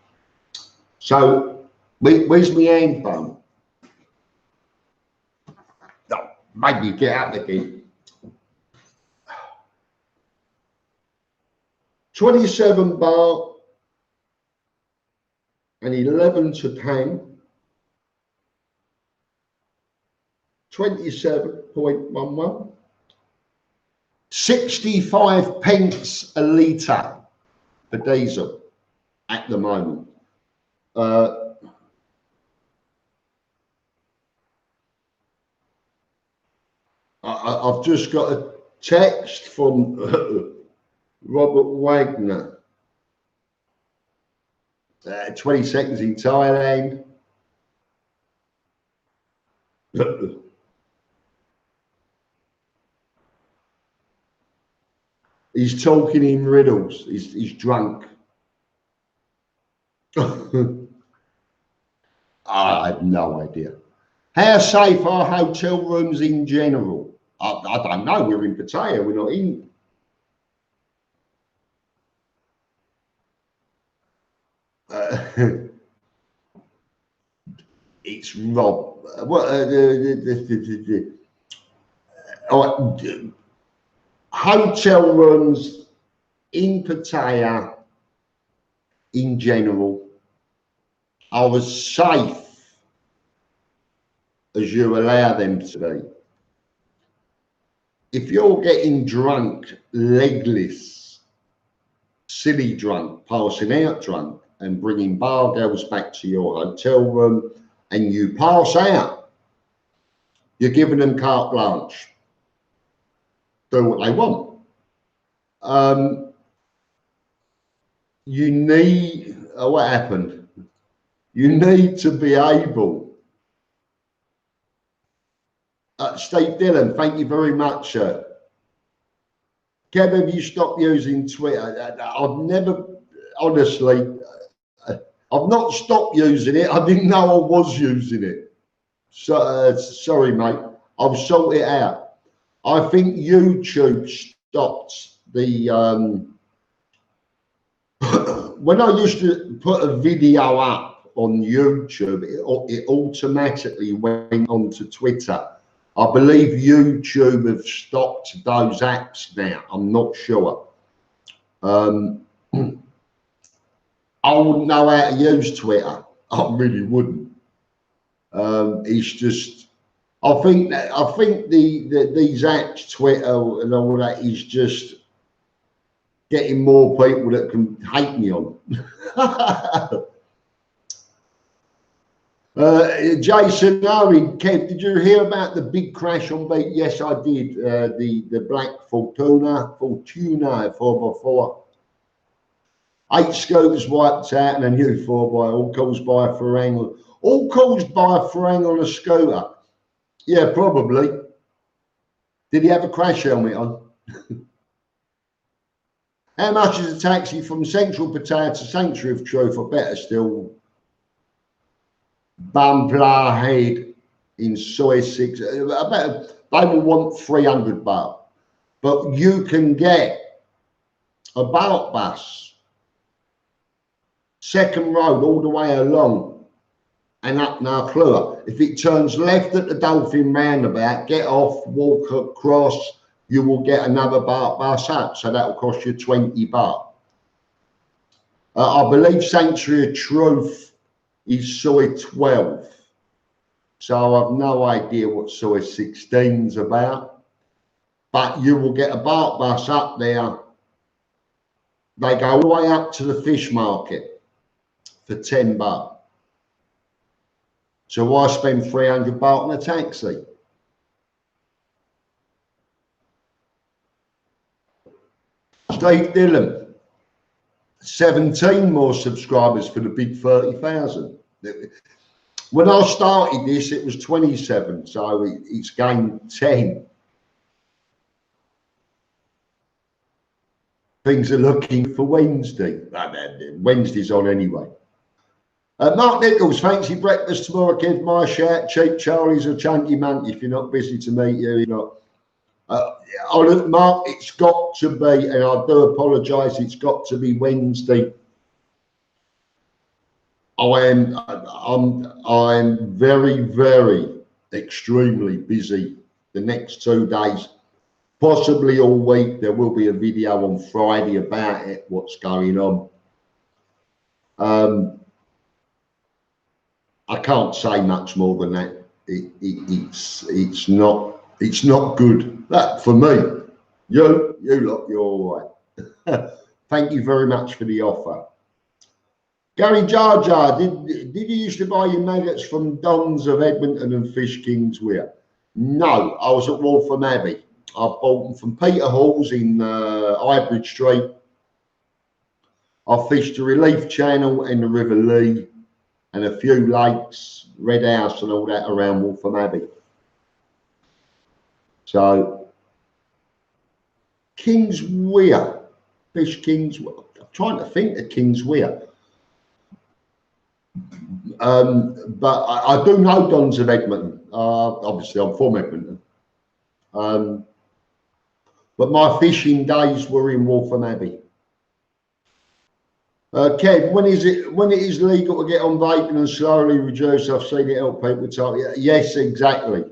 So where's my hand phone? No, maybe get out again. 27 baht and 11 to 10. 27.11. 65 pence a litre. for diesel at the moment. I've just got a text from Robert Wagner. 20 seconds in Thailand. He's talking in riddles. He's drunk. I have no idea. How safe are hotel rooms in general? I don't know. We're in Pattaya. We're not in. It's Rob. Hotel rooms in Pattaya in general are as safe as you allow them to be. If you're getting drunk, legless, silly drunk, passing out drunk, and bringing bar girls back to your hotel room, and you pass out, you're giving them carte blanche. Do what they want. You need, what happened? You need to be able. Steve Dillon, thank you very much, sir. Kev, have you stopped using Twitter? I've never, honestly, I've not stopped using it. I didn't know I was using it. So, sorry, mate. I'll sort it out. I think YouTube stopped the, when I used to put a video up on YouTube, it automatically went onto Twitter. I believe YouTube have stopped those apps now. I'm not sure. I wouldn't know how to use Twitter. I really wouldn't. It's just, I think these apps, Twitter and all that, is just getting more people that can hate me on. Jason Owen, Kev, did you hear about the big crash on beach? Yes, I did. The black Fortuna 4x4. 8 scooters wiped out and a new 4x, all caused by a farang. All caused by a farang on a scooter. Yeah, probably. Did he have a crash helmet on? How much is a taxi from Central Pattaya to Sanctuary of Truth, or better still, Bumpla Head in Soy 6? I bet they will want 300 baht, but you can get a boat bus, second road all the way along and up Narklua. If it turns left at the Dolphin roundabout, get off, walk across, you will get another boat bus up, so that will cost you 20 baht. I believe Sanctuary of Truth is Soy 12, so I've no idea what Soy 16 is about, but you will get a boat bus up there. They go all the way up to the fish market for 10 baht. So why spend 300 baht on a taxi? Steve Dillon, 17 more subscribers for the big 30,000. When I started this, it was 27, so it's gained 10. Things are looking for Wednesday. Wednesday's on anyway. Mark Nichols, fancy breakfast tomorrow, Kev. My shout, cheap Charlie's or chunky man. If you're not busy to meet you, you're not. Mark, it's got to be, and I do apologise, it's got to be Wednesday. I'm very, very extremely busy the next 2 days, possibly all week. There will be a video on Friday about it, what's going on. I can't say much more than that. It's not good. That for me. You look, you're all right. Thank you very much for the offer. Gary Jar Jar, did you used to buy your nuggets from Don's of Edmonton and Fish Kings Weir? No, I was at Waltham Abbey. I bought them from Peter Hall's in Highbridge Street. I fished the Relief Channel and the River Lee and a few lakes, Red House and all that around Waltham Abbey. So, Kings Weir, Fish Kings Weir. I'm trying to think of Kings Weir. But I do know Don's of Edmonton. Obviously, I'm from Edmonton. But my fishing days were in Waltham Abbey. Kev, when it is legal to get on vaping and slowly reduce? I've seen it help people tell you. Yes, exactly.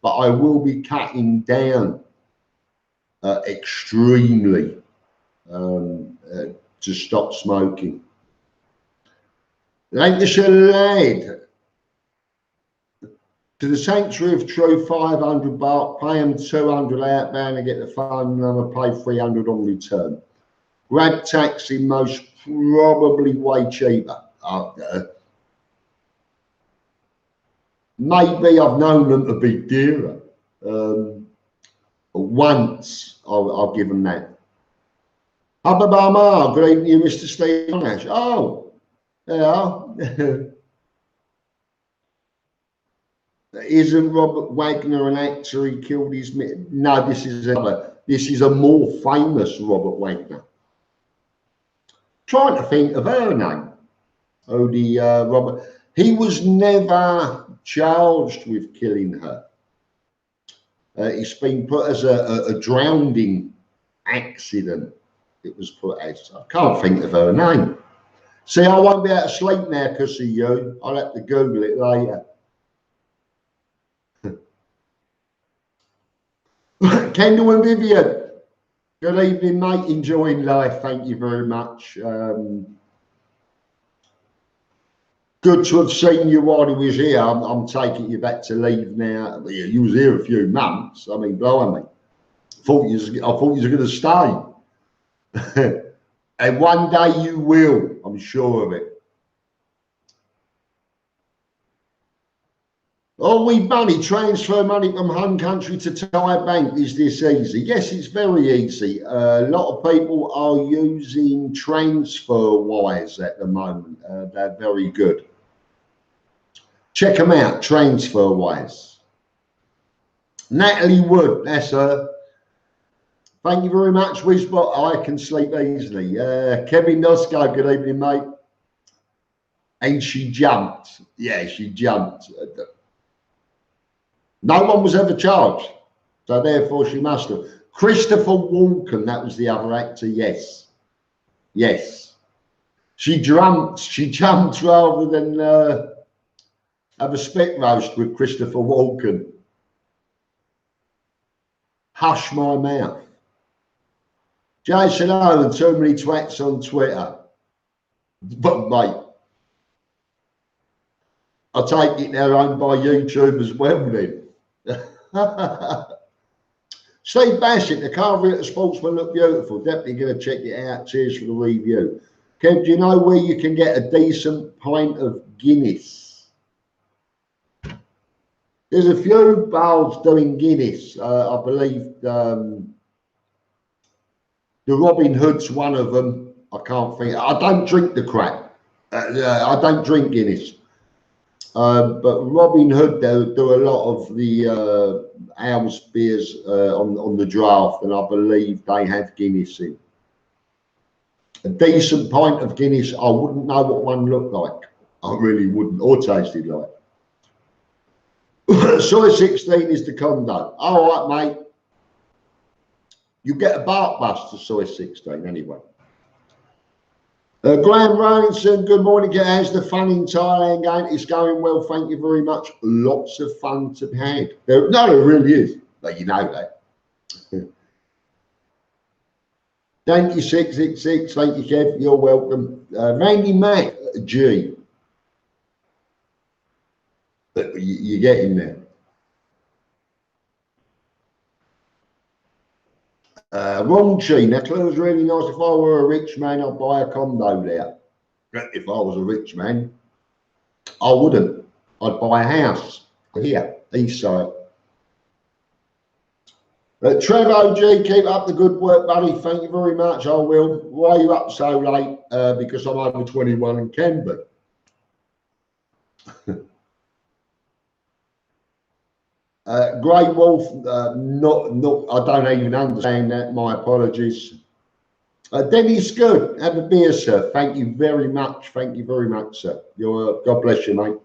But I will be cutting down extremely to stop smoking. Lancashire lad to the Sanctuary of Truth, 500 baht, pay them 200 outbound and get the phone number, pay 300 on return. Grab taxi, most probably way cheaper. Maybe I've known them to be dearer. Once I'll give them that. Abba, good evening, Mr. Steve Nash. Oh, yeah. Isn't Robert Wagner an actor? He killed his... No, this is a more famous Robert Wagner. Trying to think of her name. Oh, the Robert. He was never charged with killing her. It's been put as a drowning accident. It was put as. I can't think of her name. See, I won't be able to sleep now because of you. I'll have to Google it later. Kendall and Vivian, good evening, mate. Enjoying life. Thank you very much. Good to have seen you while he was here. I'm taking you back to leave now. You was here a few months. I mean, blowing me. I thought you were going to stay. And one day you will. I'm sure of it. Oh, we money, transfer money from home country to Thai bank. Is this easy? Yes, it's very easy. A lot of people are using TransferWise at the moment. They're very good. Check them out, TransferWise. Natalie Wood, that's her. Thank you very much, Wizbot. I can sleep easily. Kevin Nosco, good evening, mate. And she jumped. Yeah, she jumped. No one was ever charged, so therefore she must have. Christopher Walken, that was the other actor. Yes, she jumped rather than have a spit roast with Christopher Walken. Hush my mouth. Jason Owen, too many twats on Twitter. But mate, I take it they're owned by YouTube as well then. Steve Bassett, the carver at the Sportsman look beautiful. Definitely going to check it out. Cheers for the review. Kev, do you know where you can get a decent pint of Guinness? There's a few bars doing Guinness. I believe the Robin Hood's one of them. I can't think. I don't drink the crap. I don't drink Guinness. But Robin Hood, they do a lot of the house beers on the draft, and I believe they have Guinness in. A decent pint of Guinness, I wouldn't know what one looked like. I really wouldn't, or tasted like. Soy 16 is the condo. All right, mate. You get a Bart bus to Soy 16 anyway. Graham Rowlinson, good morning. How's the fun in Thailand going? It's going well, thank you very much. Lots of fun to be had. There really is, but you know that. Thank you, 666. Thank you, Kev. You're welcome. Randy Mack, G. You get in there. Raunchy, that was really nice. If I were a rich man, I'd buy a condo there. If I was a rich man, I wouldn't. I'd buy a house here, east side. Trev OG, keep up the good work, buddy. Thank you very much. I will. Why are you up so late? Because I'm over 21 and can be. Grey Wolf, not. I don't even understand that. My apologies. Denny's good. Have a beer, sir. Thank you very much. Thank you very much, sir. God bless you, mate.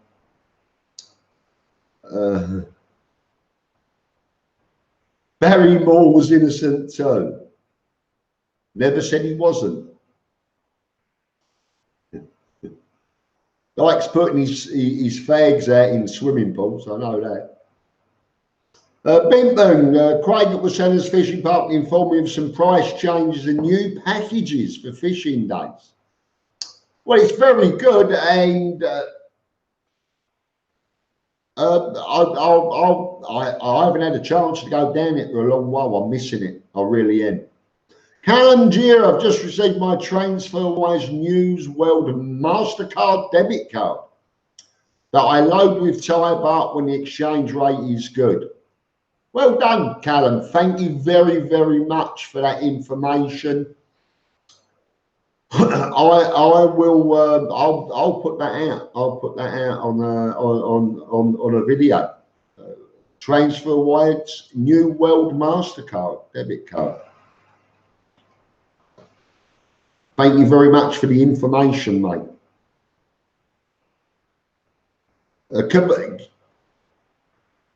Barry Moore was innocent too. Never said he wasn't. Likes putting his fags out in swimming pools. I know that. Bimpton, Craig at Wasena's Fishing Park informed me of some price changes and new packages for fishing days. Well, it's very good, and I haven't had a chance to go down it for a long while. I'm missing it. I really am. Callum Gier, I've just received my TransferWise News World MasterCard debit card that I load with Thai when the exchange rate is good. Well done, Callum. Thank you very, very much for that information. I will. I'll put that out. I'll put that out on a video. TransferWise New World MasterCard debit card. Thank you very much for the information, mate.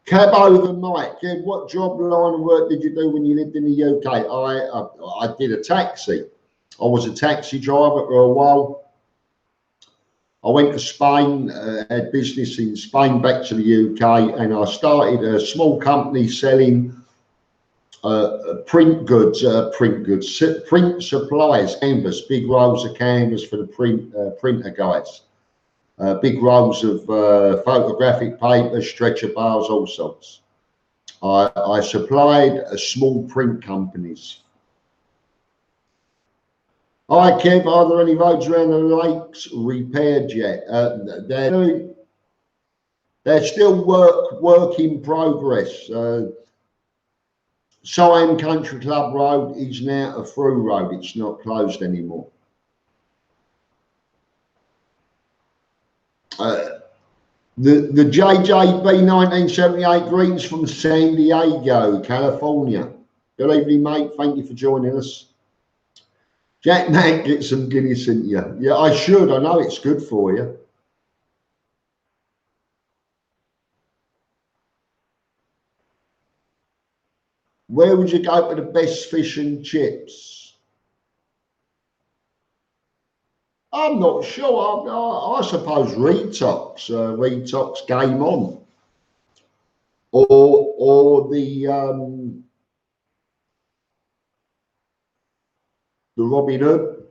Cabo the Mike, what job line of work did you do when you lived in the UK? I did a taxi. I was a taxi driver for a while. I went to Spain, had business in Spain, back to the UK, and I started a small company selling print supplies, canvas, big rolls of canvas for the printer guys. Big rolls of photographic paper, stretcher bars, all sorts. I supplied small print companies. Hi Kev, are there any roads around the lakes repaired yet? They're still work in progress. Siam Country Club Road is now a through road. It's not closed anymore. The JJB 1978 greetings from San Diego, California. Good evening, mate. Thank you for joining us. Jack Mack, get some Guinness in you. Yeah, I should. I know it's good for you. Where would you go for the best fish and chips? I'm not sure. I suppose Retox, Retox Game On, or the Robin Hood.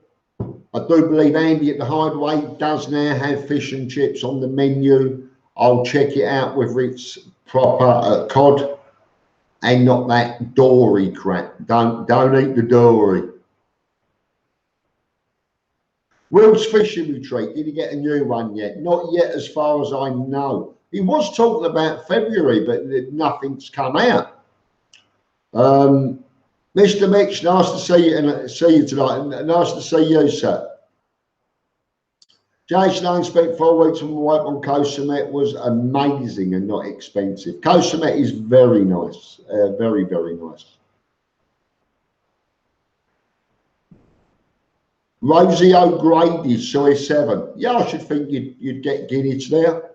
I do believe Andy at the Hideaway does now have fish and chips on the menu. I'll check it out whether it's proper cod and not that dory crap. Don't eat the dory. Will's Fishing Retreat, did he get a new one yet? Not yet, as far as I know. He was talking about February, but nothing's come out. Mr. Mitch, nice to see you and see you tonight. Nice to see you, sir. Jason, I spent 4 weeks on my work on Koh Samet, was amazing and not expensive. Koh Samet is very nice, very, very nice. Rosie O'Grady, Soy 7. Yeah, I should think you'd get guineas there.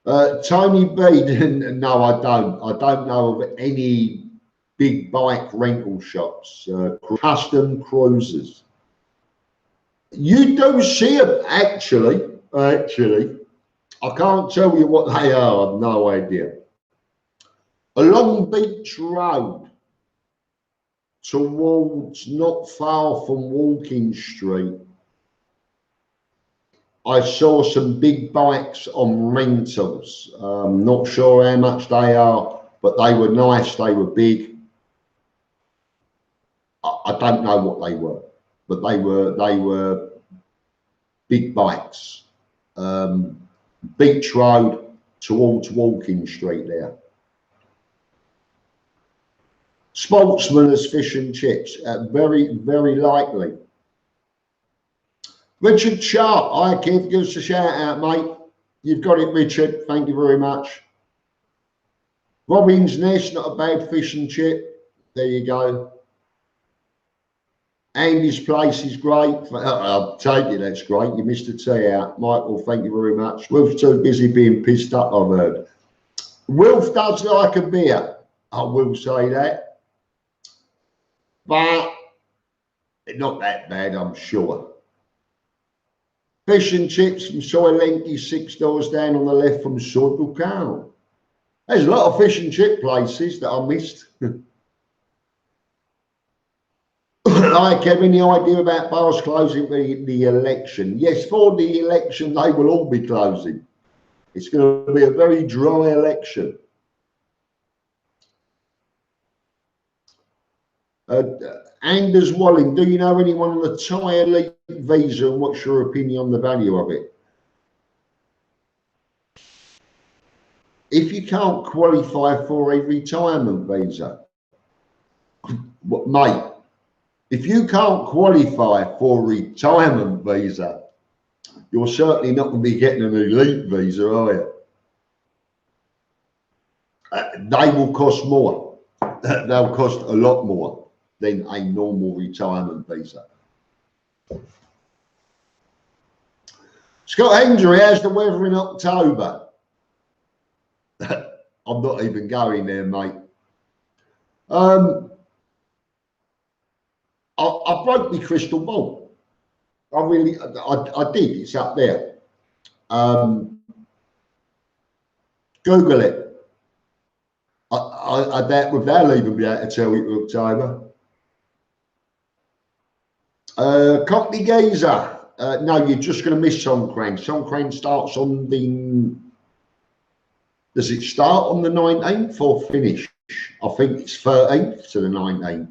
Tony B, no, I don't. I don't know of any big bike rental shops, custom cruisers. You do see them, actually. I can't tell you what they are. I've no idea. Along Beach Road, towards not far from Walking Street, I saw some big bikes on rentals. Not sure how much they are. but they were nice. They were big. I don't know what they were, but they were big bikes. Beach Road towards Walking Street there. Sportsman's fish and chips, very, very likely. Richard Sharp, hi Kev, give us a shout out, mate. You've got it, Richard. Thank you very much. Robin's Nest, not a bad fish and chip. There you go. Andy's Place is great. I'll take it, that's great. You missed a tea out. Michael, thank you very much. Wilf's too busy being pissed up, I've heard. Wilf does like a beer, I will say that. But not that bad, I'm sure. Fish and chips from Soy Lenky, 6 doors down on the left from Soy Cow. There's a lot of fish and chip places that I missed. Hi Kevin, the idea about bars closing for the election. Yes, for the election, they will all be closing. It's going to be a very dry election. Anders Walling, do you know anyone on the Thai elite visa and what's your opinion on the value of it? If you can't qualify for a retirement visa, mate, if you can't qualify for a retirement visa, you're certainly not going to be getting an elite visa, are you? They will cost more. They'll cost a lot more than a normal retirement visa. Scott Hendry, how's the weather in October? I'm not even going there, mate. I broke my crystal ball. I did. It's up there. Google it. I doubt they'll even be able to tell you October. Cockney Geezer. No, you're just going to miss Songkran. Songkran starts on the... Does it start on the 19th or finish? I think it's 13th to the 19th.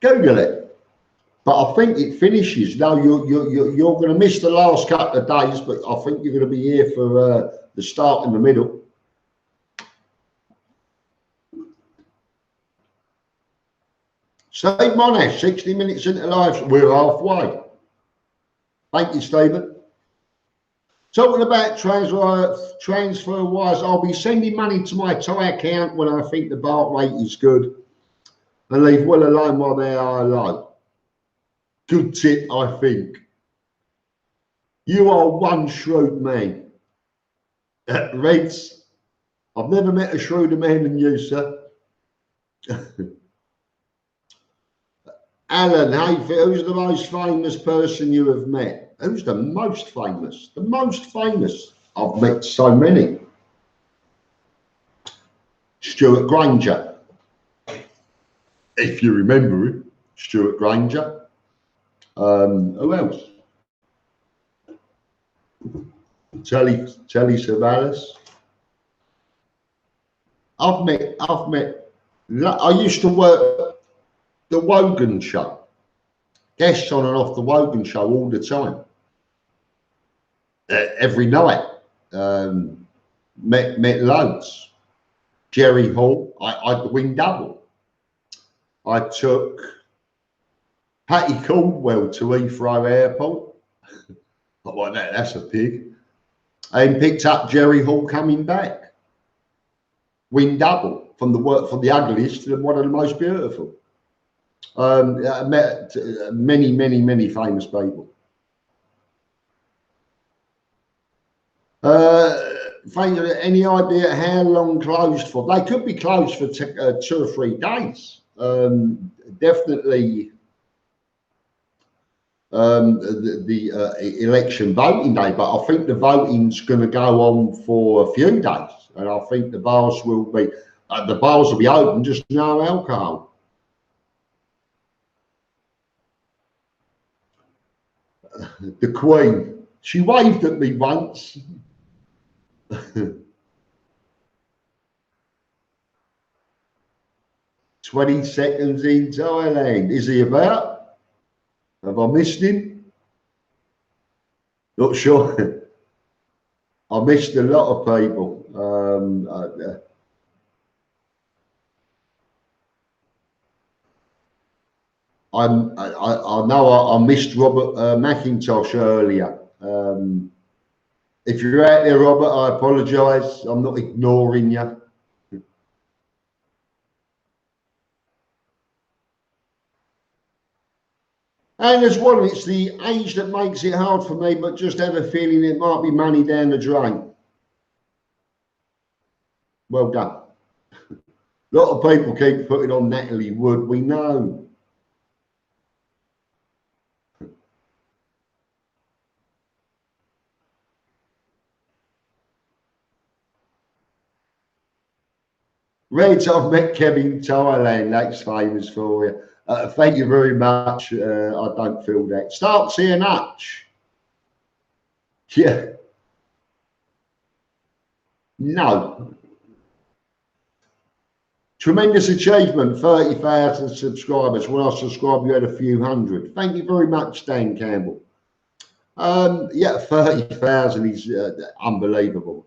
Google it. But I think it finishes. No, you're going to miss the last couple of days, but I think you're going to be here for the start in the middle. Steve Monash, 60 minutes into live. We're halfway. Thank you, Stephen. Talking about transfer wise, I'll be sending money to my Thai account when I think the baht rate is good and leave well alone while they are low. Good tip, I think. You are one shrewd man. Reds, I've never met a shrewder man than you, sir. Alan, hey, who's the most famous person you have met? Who's the most famous? The most famous. I've met so many. Stuart Granger. If you remember him, Stuart Granger. Who else? Telly Savalas. I've met. I used to work the Wogan Show. Guests on and off the Wogan Show all the time. Every night. Met loads. Jerry Hall. I win double. I took Patty Caldwell to Heathrow Airport. Not like that, that's a pig. And picked up Jerry Hall coming back. Win double from the ugliest to one of the most beautiful. I met many famous people. Any idea how long closed for? They could be closed for 2 or 3 days. Definitely the election voting day, but I think the voting's going to go on for a few days, and I think the bars will be open, just no alcohol. The Queen, she waved at me once. 20 seconds in Thailand. Is he about? Have I missed him? Not sure. I missed a lot of people. I know I missed Robert McIntosh earlier. If you're out there, Robert, I apologise. I'm not ignoring you. And as well, it's the age that makes it hard for me, but just have a feeling it might be money down the drain. Well done. A lot of people keep putting on Natalie Wood, we know. Reds, I've met Kev-in-Thailand, that's famous for you. Thank you very much. I don't feel that. Starks here, Nutch. Yeah. No. Tremendous achievement, 30,000 subscribers. When I subscribed, you had a few hundred. Thank you very much, Dan Campbell. Yeah, 30,000 is unbelievable.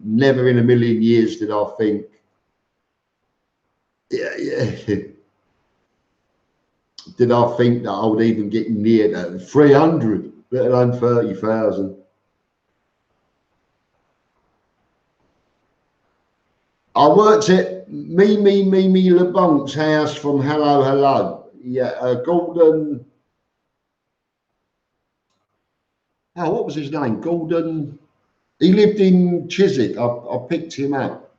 Never in a million years did I think. Yeah. Did I think that I would even get near that 300, let alone 30,000? I worked at Mimi LeBonc's house from Hello Hello. Yeah, Gordon. Oh, what was his name? Gordon. He lived in Chiswick. I picked him up.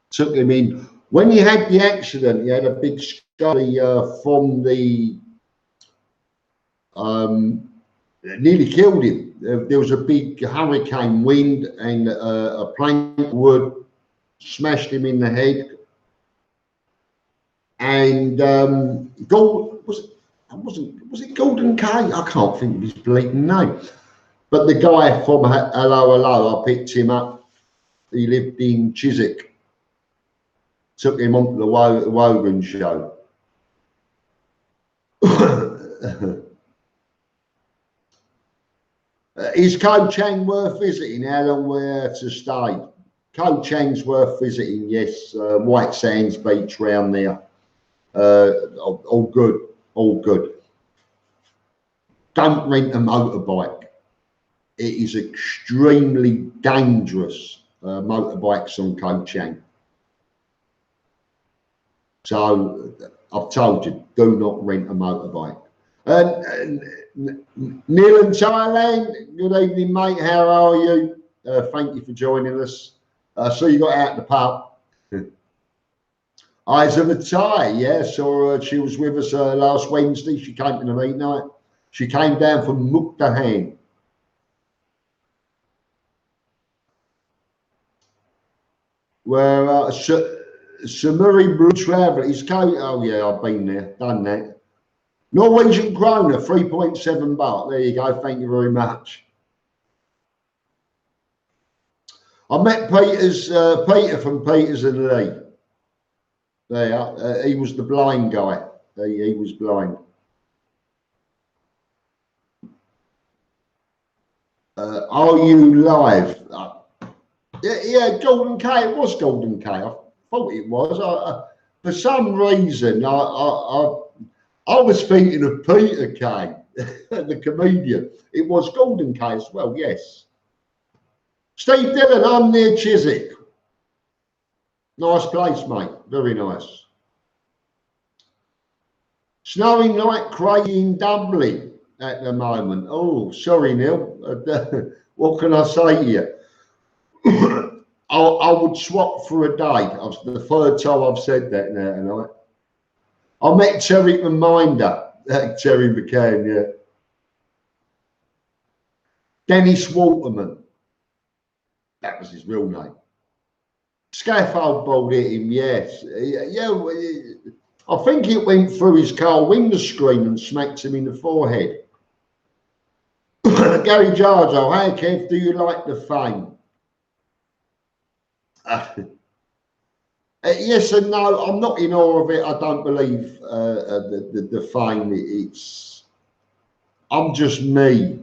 Took him in. When he had the accident, he had a big scully from the nearly killed him. There was a big hurricane wind and a plank of wood smashed him in the head. And was it Gordon K? I can't think of his bleeding name. But the guy from Hello Hello, I picked him up. He lived in Chiswick. Took him onto the Wogan show. Is Koh Chang worth visiting? How long we're to stay? Koh Chang's worth visiting, yes. White Sands Beach round there. All good, all good. Don't rent a motorbike. It is extremely dangerous, motorbikes on Koh Chang. So I've told you, do not rent a motorbike. Neil in Thailand, good evening, mate. How are you? Thank you for joining us. So you got out the pub. Eyes of a Thai, yeah. So she was with us last Wednesday. She came to the meet night. She came down from Mukdahan. Where Samuri Blue Travel is going. Oh yeah, I've been there, done that. Norwegian kroner, 3.7 baht. There you go. Thank you very much. I met Peter from Peters and Lee. There, he was the blind guy. He was blind. Are you live? Yeah, Golden K. It was Golden K. I thought it was. For some reason, I was thinking of Peter K, the comedian. It was Golden K as well, yes. Steve Dillon, I'm near Chiswick. Nice place, mate. Very nice. Snowing like crazy in Dublin at the moment. Oh, sorry, Neil. What can I say to you? I would swap for a day. The third time I've said that now tonight. I met Terry Reminder, Terry McCann, yeah. Dennis Waterman, that was his real name. Scaffold board hit him, yes. Yeah, I think it went through his car window screen and smacked him in the forehead. Gary Jarjo, hey Kev, do you like the fame? Yes and no. I'm not in awe of it. I don't believe the fame. I'm just me.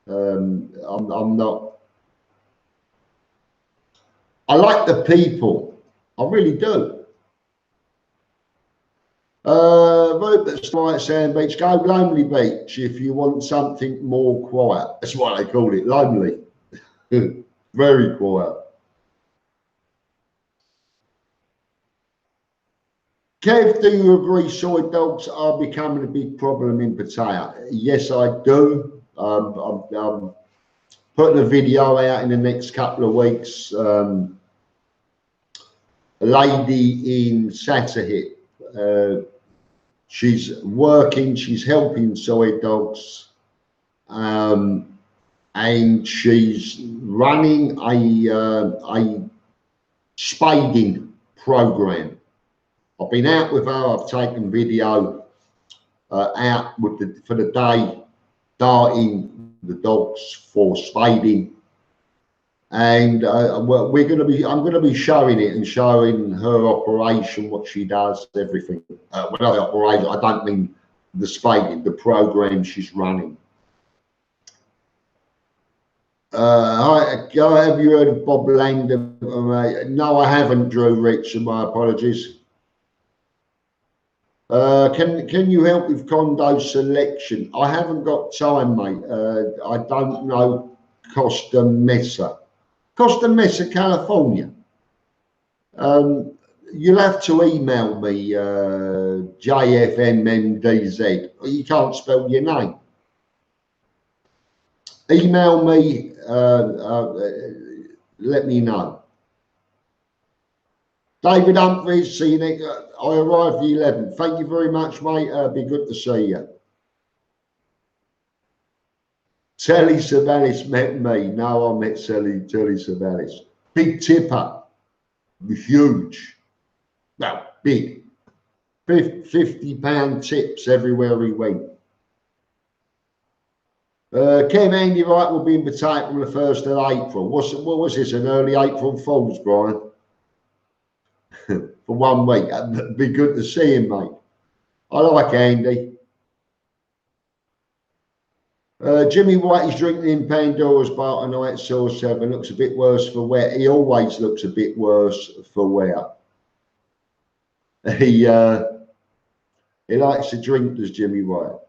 I'm not. I like the people. I really do. Rupert's Quiet Sand Beach. Go Lonely Beach if you want something more quiet. That's why they call it lonely. Very quiet. Kev, do you agree soy dogs are becoming a big problem in Pattaya? Yes, I do. I'm putting a video out in the next couple of weeks. A lady in Satahip, she's working, she's helping soy dogs, and she's running a spading program. I've been out with her. I've taken video out with for the day, darting the dogs for spading, and we're going to be. I'm going to be showing it and showing her operation, what she does, everything. When I operate, I don't mean the spading, the program she's running. Have you heard of Bob Langdon? No, I haven't, Drew Rich, and my apologies. Can you help with condo selection? I haven't got time, mate. I don't know Costa Mesa, California. You'll have to email me, JFMMDZ. You can't spell your name. Email me, let me know. David Humphries, see you next. I arrived the 11th. Thank you very much, mate. Be good to see you. Telly Savalis met me. No, I met Telly Savalis. Big tipper. Huge. Well, big. £50 tips everywhere he went. Ken Andy Wright will be in Pattaya on the 1st of April. What was this, an early April Fool's, Brian? For 1 week. It'd be good to see him, mate. I like Andy. Jimmy White is drinking in Pandora's bar tonight, Saw 7. Looks a bit worse for wear. He always looks a bit worse for wear. He likes to drink, does Jimmy White.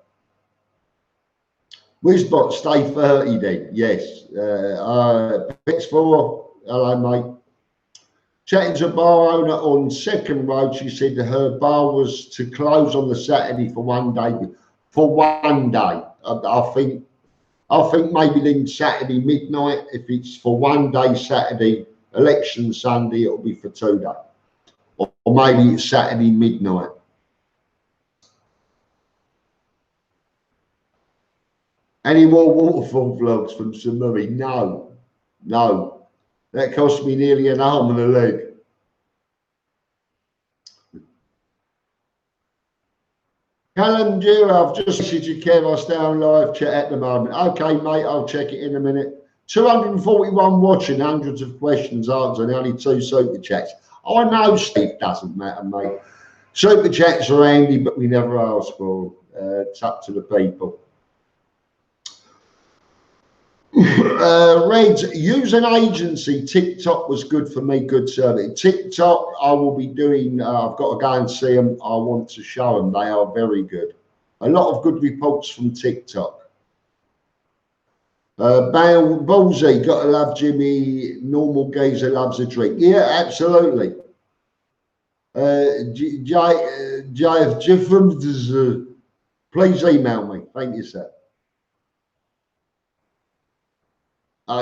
Wizbot, stay 30 then. Yes. X4, hello, mate. Chatting to a bar owner on Second Road, she said her bar was to close on the Saturday for 1 day. For 1 day, I think maybe then Saturday midnight. If it's for 1 day Saturday, election Sunday, it'll be for 2 days, or maybe it's Saturday midnight. Any more waterfall vlogs from Samui? No, no. That cost me nearly an arm and a leg. Callum Jira, I've just messaged you, Kev. I'll stay on live chat at the moment. Okay, mate, I'll check it in a minute. 241 watching, hundreds of questions answered, only 2 super chats. I know Steve doesn't matter, mate. Super chats are handy, but we never ask for them. It's up to the people. Reds, use an agency. TikTok was good for me, good service. TikTok, I will be doing, I've got to go and see them. I want to show them. They are very good. A lot of good reports from TikTok. Ballsy, got to love Jimmy. Normal geezer loves a drink. Yeah, absolutely. Please email me. Thank you, sir.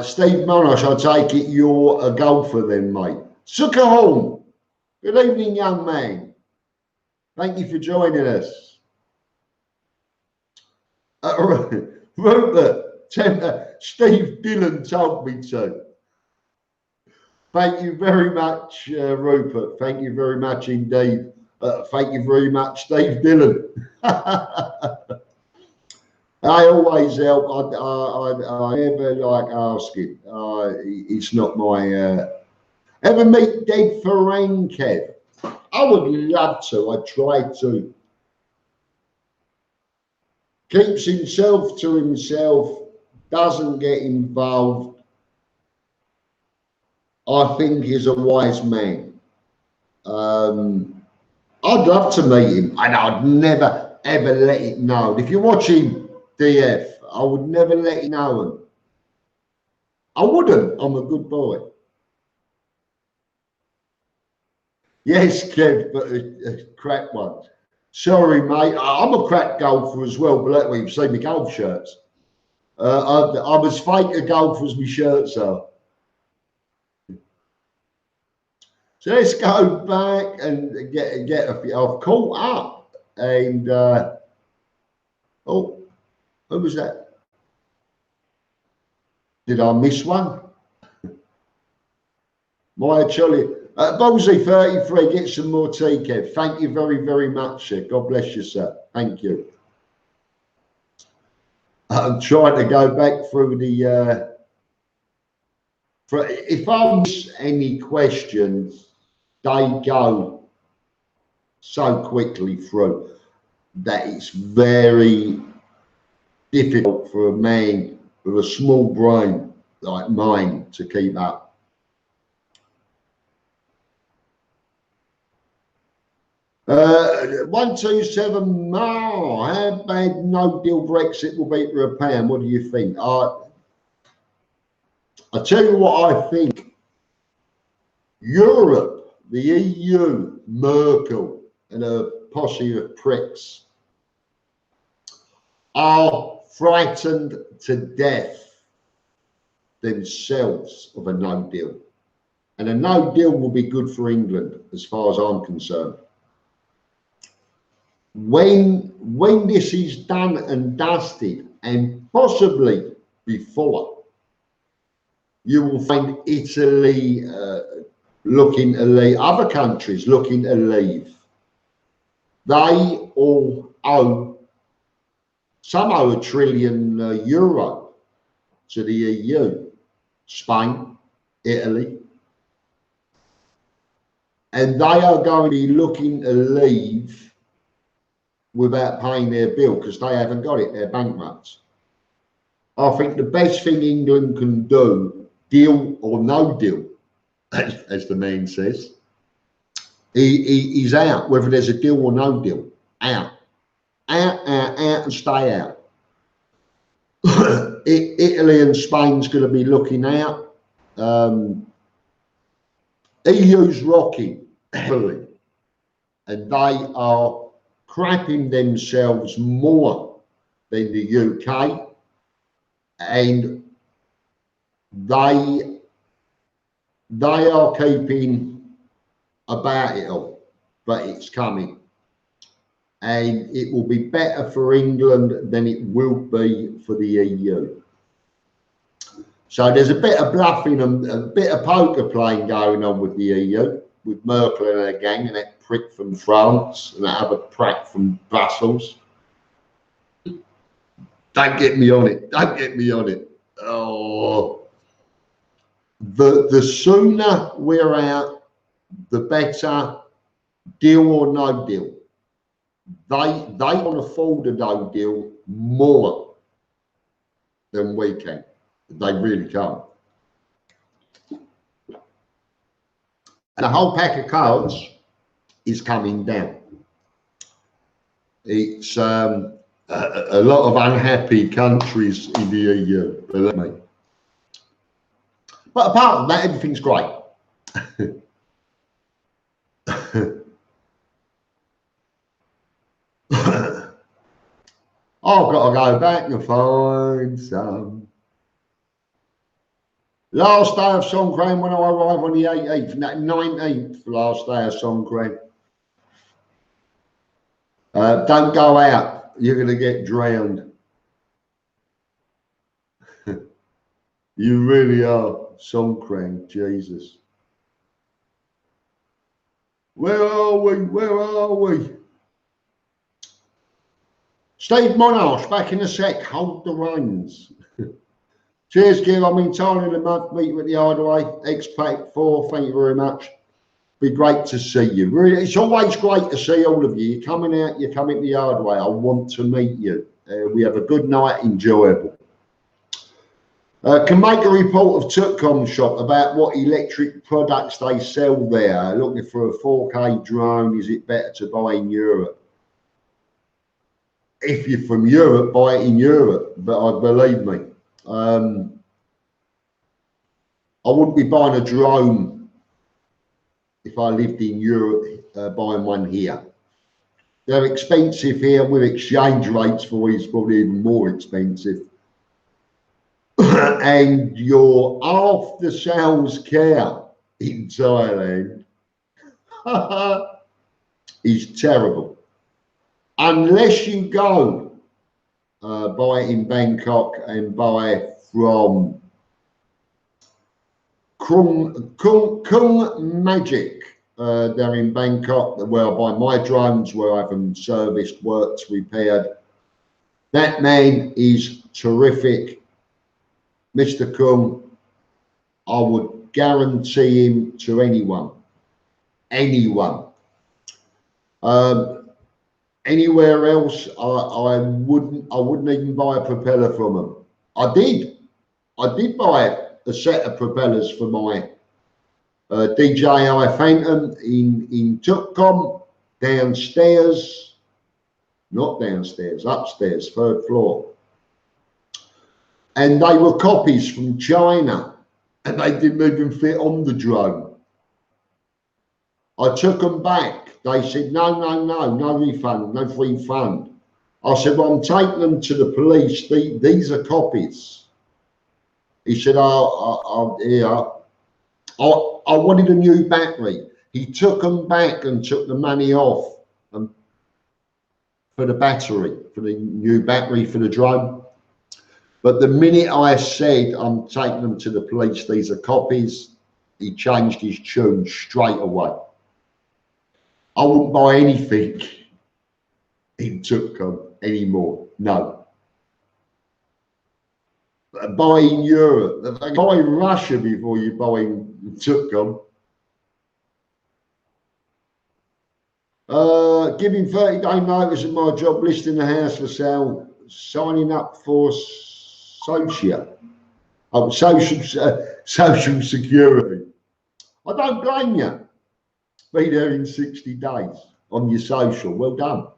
Steve Monash, I take it you're a golfer then, mate. Sukahorn, good evening, young man. Thank you for joining us. Rupert, Steve Dillon told me to. Thank you very much, Rupert. Thank you very much indeed. Thank you very much, Steve Dillon. I always help. I never like asking. It's not my. Ever meet Dead Ferrain, Kev? I would love to. I try to. Keeps himself to himself, doesn't get involved. I think he's a wise man. I'd love to meet him, and I'd never ever let it know. If you're watching DF, I would never let it know him. I wouldn't. I'm a good boy. Yes, Kev, but a crap one. Sorry, mate. I'm a crap golfer as well, but let me see my golf shirts. I'm as fake a golfer as my shirts are. So let's go back and get a few. I've caught up, and oh, who was that? Did I miss one? My Charlie, Ballsy 33, get some more tea, Kev. Thank you very, very much, sir. God bless you, sir. Thank you. I'm trying to go back through the. If I miss any questions, they go so quickly through that it's very difficult for a man with a small brain like mine to keep up. 127 Mar, how bad no deal Brexit will be for a pound? What do you think? I tell you what I think. Europe, the EU, Merkel and a posse of pricks are frightened to death themselves of a no deal. And a no deal will be good for England as far as I'm concerned. When this is done and dusted, and possibly before, you will find Italy looking to leave, other countries looking to leave. They all owe, some owe €1 trillion to the EU, Spain, Italy, and they are going to be looking to leave without paying their bill because they haven't got it, they're bankrupt. I think the best thing England can do, deal or no deal, as the man says, he's out, whether there's a deal or no deal, out, and stay out. Italy and Spain's going to be looking out. EU's rocking heavily, and they are crapping themselves more than the UK, and they are keeping about it all, but it's coming, and it will be better for England than it will be for the EU. So there's a bit of bluffing and a bit of poker playing going on with the EU, with Merkel and her gang and that prick from France and that other prick from Brussels. Don't get me on it. Don't get me on it. Oh, the sooner we're out, the better, deal or no deal. They can afford a no deal more than we can. They really can't. And the whole pack of cards is coming down. It's a lot of unhappy countries in the EU, believe me. But apart from that, everything's great. I've got to go back and find some. Last day of Songkran when I arrive on the 18th, that 19th last day of Songkran. Don't go out, you're going to get drowned. You really are, Songkran, Jesus. Where are we? Where are we? Steve Monash, back in a sec, hold the reins. Cheers, Gil. I'm in Thailand a month, meeting with the Hideaway. Expat 4, thank you very much. Be great to see you. Really, it's always great to see all of you. You're coming out, you're coming the hard way. I want to meet you. We have a good night, enjoyable. Can make a report of Tutcom shop about what electric products they sell there. Looking for a 4K drone. Is it better to buy in Europe? If you're from Europe, buy it in Europe. But I believe me, I wouldn't be buying a drone if I lived in Europe, buying one here. They're expensive here with exchange rates for it's probably even more expensive. And your after sales care in Thailand is terrible. Unless you go buy it in Bangkok and buy from Kung Magic. They're in Bangkok, where I buy my drones, where I have them serviced, worked, repaired. That man is terrific. Mr. Kung, I would guarantee him to anyone. Anywhere else, I wouldn't even buy a propeller from them. I did buy a set of propellers for my DJI Phantom in Tutcom, upstairs, 3rd floor. And they were copies from China, and they didn't even fit on the drone. I took them back. They said, no refund, no refund. I said, well, I'm taking them to the police. These are copies. He said, yeah. I wanted a new battery. He took them back and took the money off for the battery, for the new battery for the drone. But the minute I said I'm taking them to the police, these are copies, he changed his tune straight away. I wouldn't buy anything in Tutcom anymore. No. Buy in Europe. Buy in Russia before you buy in Tutcom. Giving 30-day notice at my job, listing the house for sale, signing up for social security. I don't blame you. Be there in 60 days on your social. Well done.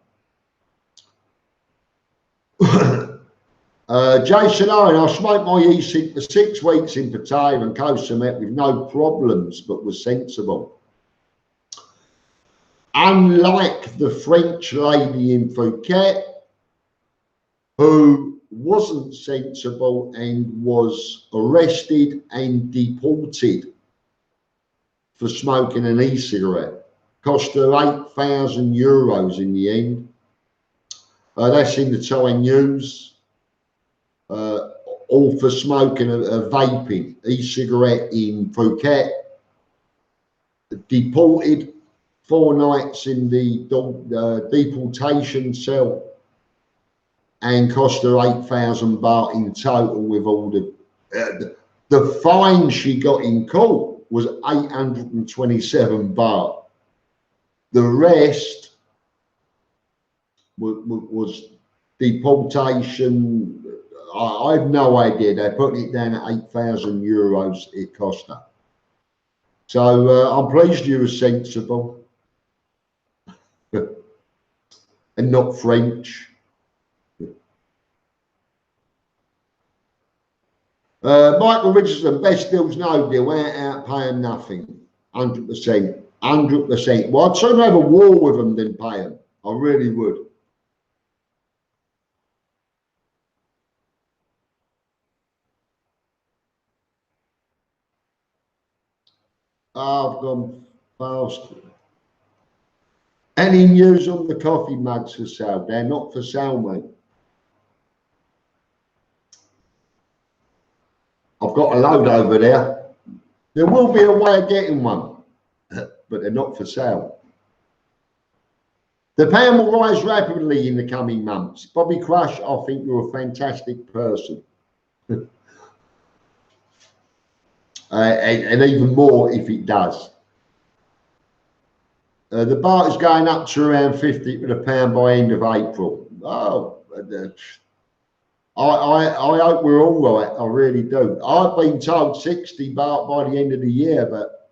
Jason Owen, I smoked my e-cig for 6 weeks in Pattaya and Koh Samet with no problems, but was sensible. Unlike the French lady in Phuket, who wasn't sensible and was arrested and deported for smoking an e-cigarette. Cost her €8,000 in the end. That's in the Thai news. All for smoking a vaping e-cigarette in Phuket. Deported, 4 nights in the deportation cell, and cost her 8,000 baht in total with all the fine she got in court was 827 baht. The rest was deportation. I have no idea. They put it down at €8,000 it cost her. So I'm pleased you were sensible and not French. Michael Richardson, best deals, no deal. Out paying nothing. 100%. 100%. Well, I'd sooner have a war with them than pay them. I really would. I've gone fast. Any news on the coffee mugs for sale? They're not for sale, mate. I've got a load over there. There will be a way of getting one, but they're not for sale. The pound will rise rapidly in the coming months. Bobby Crush, I think you're a fantastic person. And even more if it does. The baht is going up to around 50 to the pound by end of April. Oh, I hope we're all right. I really do. I've been told 60 baht by the end of the year, but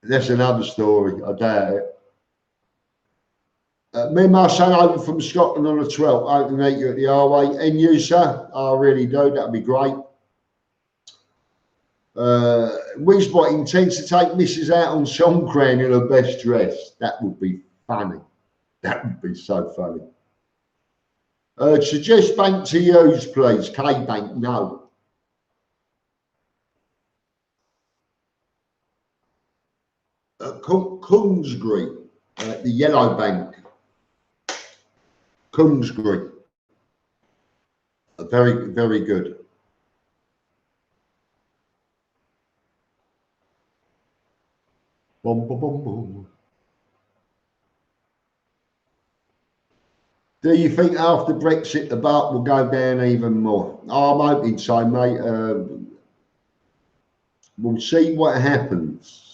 that's another story. I doubt it. Me and my son open from Scotland on the 12th. I hope to meet you at the R-Way. And you, sir? I really do. That'd be great. Wisbot intends to take Mrs. out on Songkran in her best dress. That would be funny. That would be so funny. Suggest bank to use, please. K-Bank, no. Kungsgri, the yellow bank. Kungsgri. Very, very good. Boom, boom, boom, boom. Do you think after Brexit the baht will go down even more? Oh, I'm hoping so, mate. We'll see what happens.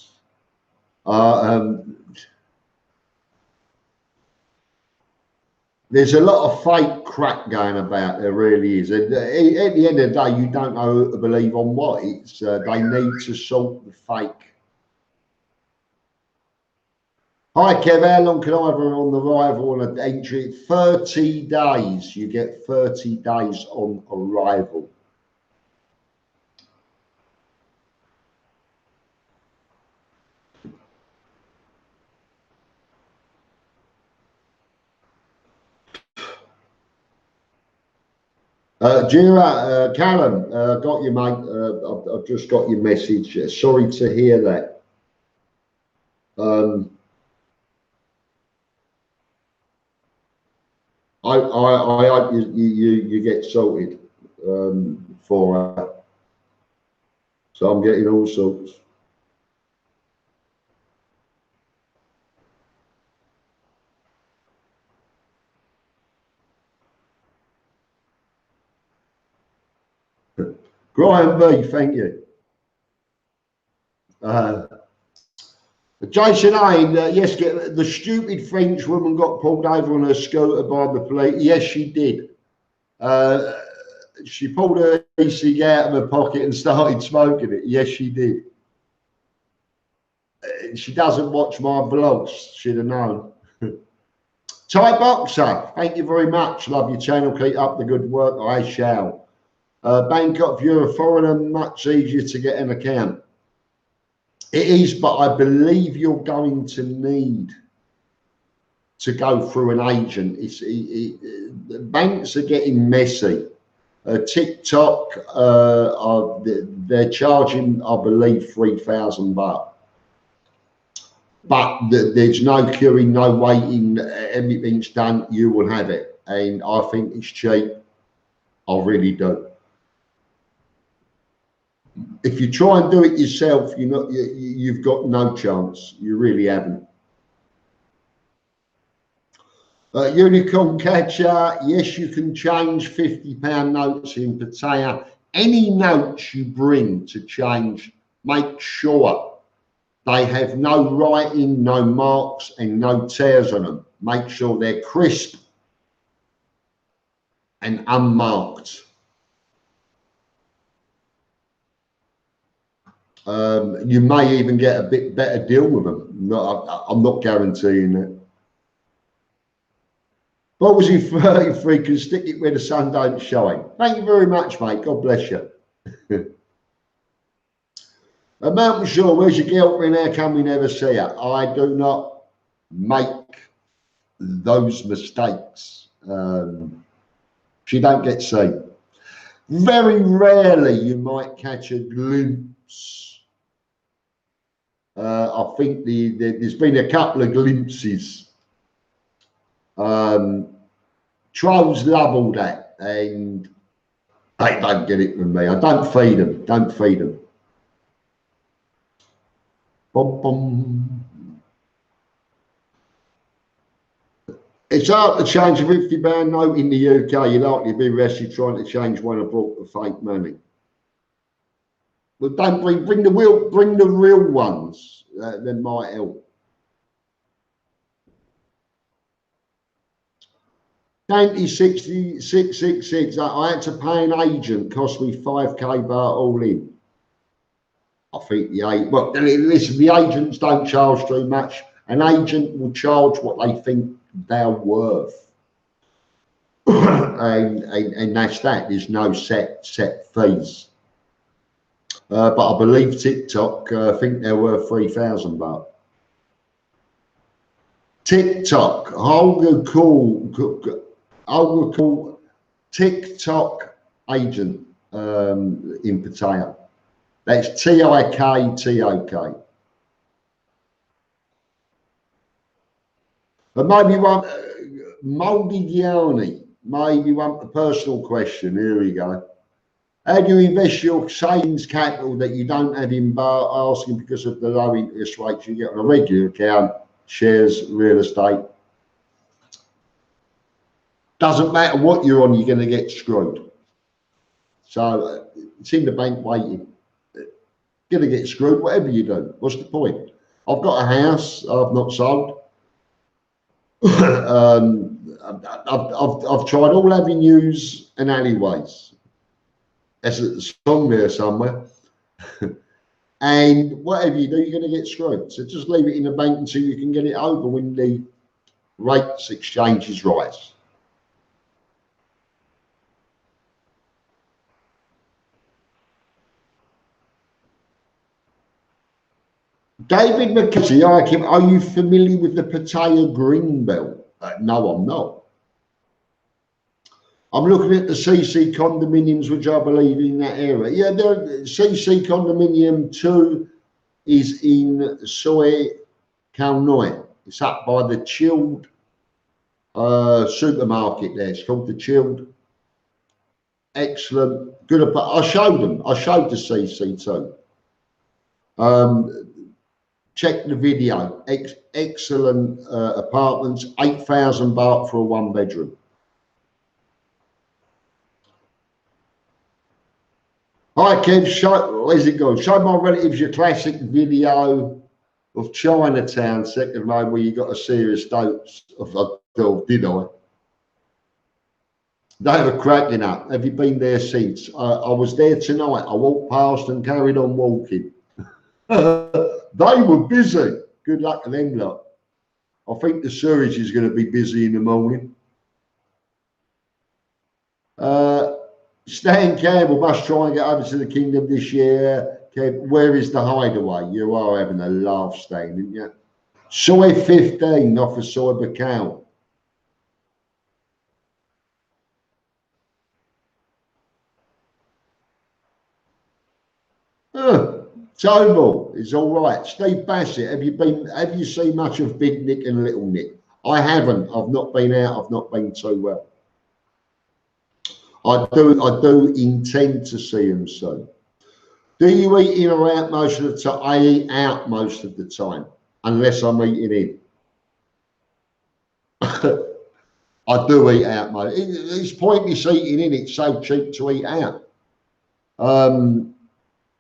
There's a lot of fake crap going about. There really is. And at the end of the day, you don't know who to believe on what. It's they need to sort the fake. Hi, Kev. How long can I have on the arrival on an entry? 30 days. You get 30 days on arrival. Jira, Callum, got you, mate. I've just got your message. Sorry to hear that. I hope you get sorted for her. So I'm getting all sorts. Graham B, thank you. Jason Ayn, yes, the stupid French woman got pulled over on her scooter by the police. Yes, she did. She pulled her e-cig out of her pocket and started smoking it. Yes, she did. She doesn't watch my vlogs. Should have known. Thai Boxer, thank you very much. Love your channel. Keep up the good work. I shall. Bangkok, if you're a foreigner, much easier to get an account. It is, but I believe you're going to need to go through an agent. Banks are getting messy. TikTok, they're charging, I believe, 3,000 baht. But there's no queuing, no waiting. Everything's done. You will have it, and I think it's cheap. I really do. If you try and do it yourself, you've got no chance. You really haven't. Unicorn Catcher, yes, you can change £50 notes in Pattaya. Any notes you bring to change, make sure they have no writing, no marks, and no tears on them. Make sure they're crisp and unmarked. You may even get a bit better deal with them. I'm not guaranteeing that. What was he 33? Can stick it where the sun don't shine. Thank you very much, mate. God bless you. Mountain Shore, where's your girlfriend? How come we never see her? I do not make those mistakes. She don't get seen. Very rarely you might catch a glimpse. I think there's been a couple of glimpses. Trolls love all that, and they don't get it from me. I don't feed them. Don't feed them. Bum, bum. It's hard to change a £50 note in the UK. You're likely to be arrested trying to change one abroad for fake money. But don't bring the real ones. That might help. Danty 666. I had to pay an agent, cost me 5k bar all in. I think well, listen, the agents don't charge too much. An agent will charge what they think they're worth. and that's that. There's no set fees. But I believe TikTok, I think they're worth 3,000 baht. TikTok, I would call TikTok agent in Pattaya. That's TIKTOK. But maybe one, Moldigiani, maybe one a personal question. Here we go. How do you invest your savings capital that you don't have in bar? Asking because of the low interest rates you get on a regular account, shares, real estate. Doesn't matter what you're on, you're going to get screwed. So it's in the bank waiting. You're going to get screwed, whatever you do. What's the point? I've got a house I've not sold. I've tried all avenues and alleyways. There's a song there somewhere. And whatever you do, you're going to get screwed. So just leave it in the bank until you can get it over when the rates exchanges rise. David McKenzie, are you familiar with the Pattaya Greenbelt? No, I'm not. I'm looking at the CC condominiums, which I believe in that area. Yeah, the CC condominium 2 is in Soi Khao Noi. It's up by the Chilled supermarket there. It's called the Chilled. Excellent. Good. I showed them. I showed the CC too. Check the video. Excellent apartments. 8,000 baht for a 1-bedroom. Hi, Kev. Where's it going? Show my relatives your classic video of Chinatown, second row, where you got a serious dose of dinner. They were cracking up. Have you been there since? I was there tonight. I walked past and carried on walking. They were busy. Good luck to them lot. I think the sewage is going to be busy in the morning. Stan Campbell must try and get over to the kingdom this year. Kev, where is the hideaway? You are having a laugh, Stan, aren't you? Soy 15 off of Soy Bacau. Tobal is all right. Steve Bassett, have you seen much of Big Nick and Little Nick? I haven't. I've not been out. I've not been too well. I do intend to see them soon. Do you eat in or out most of the time? I eat out most of the time, unless I'm eating in. I do eat out, mate. It's pointless eating in. It's so cheap to eat out.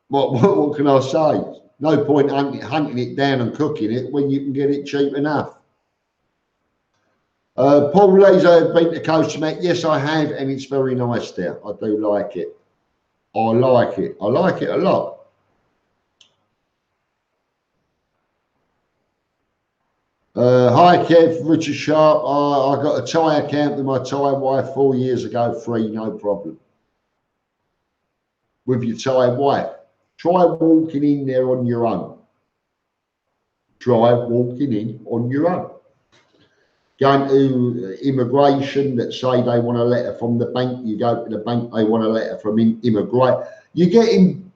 What can I say? No point hunting it down and cooking it when you can get it cheap enough. Paul Lazo, been to Coast Mac. Yes, I have, and it's very nice there. I do like it. I like it. I like it a lot. Hi, Kev. Richard Sharp. I got a Thai account with my Thai wife 4 years ago, free, no problem. With your Thai wife. Try walking in there on your own. Try walking in on your own. Going to immigration that say they want a letter from the bank. You go to the bank, they want a letter from immigration. You're getting,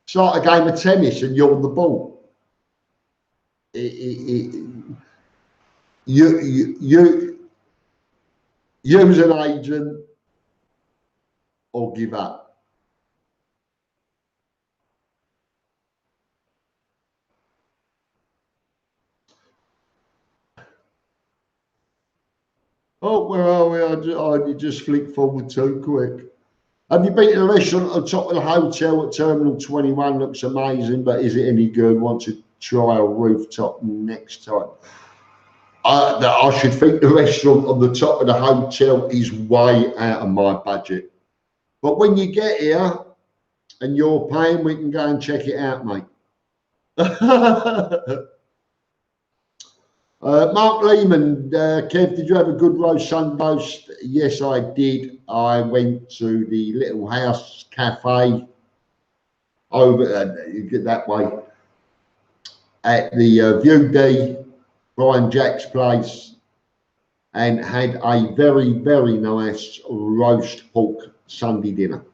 it's like a game of tennis and you're the ball. You use an agent or give up. Oh, where are we? You just flick forward too quick. Have you been to the restaurant on top of the hotel at Terminal 21? Looks amazing, but is it any good? Want to try a rooftop next time? I should think the restaurant on the top of the hotel is way out of my budget. But when you get here and you're paying, we can go and check it out, mate. Mark Lehman, Kev, did you have a good roast sunroast? Yes, I did. I went to the Little House Cafe over that way at the View D, Brian Jack's place, and had a very, very nice roast pork Sunday dinner.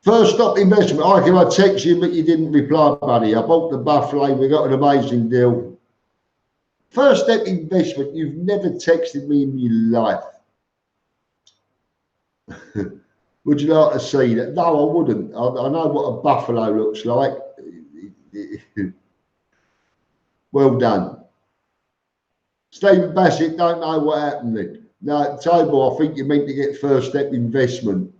First stop investment. I texted you, but you didn't reply, buddy. I bought the buffalo. We got an amazing deal. First step investment. You've never texted me in your life. Would you like to see that? No, I wouldn't. I know what a buffalo looks like. Well done. Stephen Bassett, don't know what happened then. No, Table, I think you meant to get first step investment.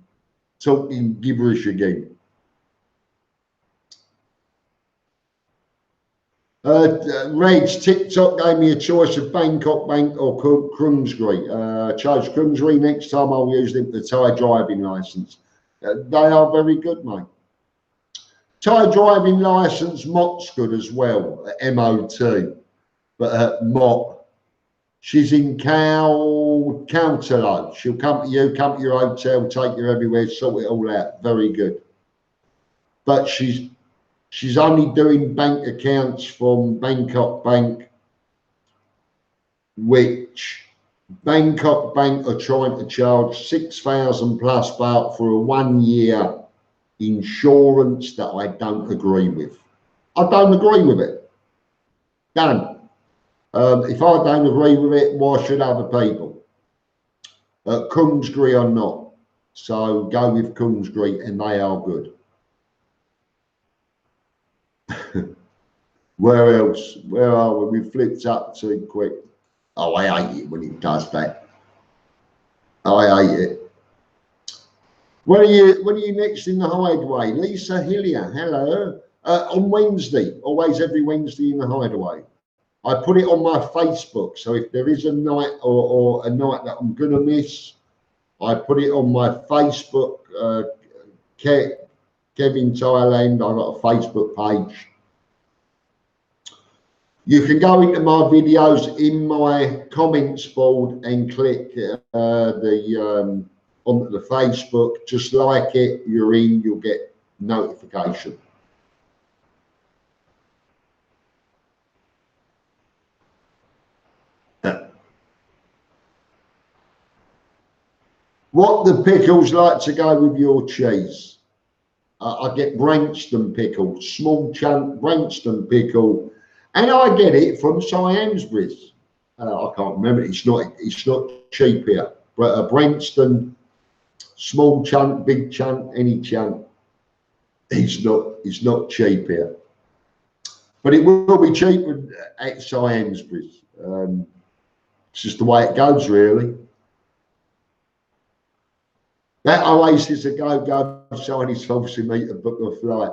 Talking gibberish again. Reg, TikTok gave me a choice of Bangkok Bank or Krungsri. Chose Krungsri. Next time I'll use them for the Thai driving license. They are very good, mate. Thai driving license, Mot's good as well, MOT. But Mot, she's in Counterlow. She'll come to you, come to your hotel, take you everywhere, sort it all out. Very good. But she's only doing bank accounts from Bangkok Bank, which Bangkok Bank are trying to charge 6,000 plus baht for a 1 year insurance that I don't agree with. I don't agree with it. Done. If I don't agree with it, why should other people? Krungsri are not. So go with Krungsri and they are good. Where else? Where are we? We flipped up too quick. Oh, I hate it when it does that. I hate it. When are you next in the Hideaway? Lisa Hillier, hello. On Wednesday, always every Wednesday in the Hideaway. I put it on my Facebook, so if there is a night or a night that I'm gonna miss, I put it on my Facebook. Kev-in-Thailand, I've got a Facebook page. You can go into my videos in my comments board and click onto the Facebook. Just like it, you're in, you'll get notification. What the pickles like to go with your cheese? I get Branston pickle, small chunk Branston pickle, and I get it from Siamsbury's. I can't remember. It's not cheap here. But Branston, small chunk, big chunk, any chunk. It's not cheap here. But it will be cheaper at Siamsbury's. It's just the way it goes, really. That Oasis a go Chinese forcing me to book a flight.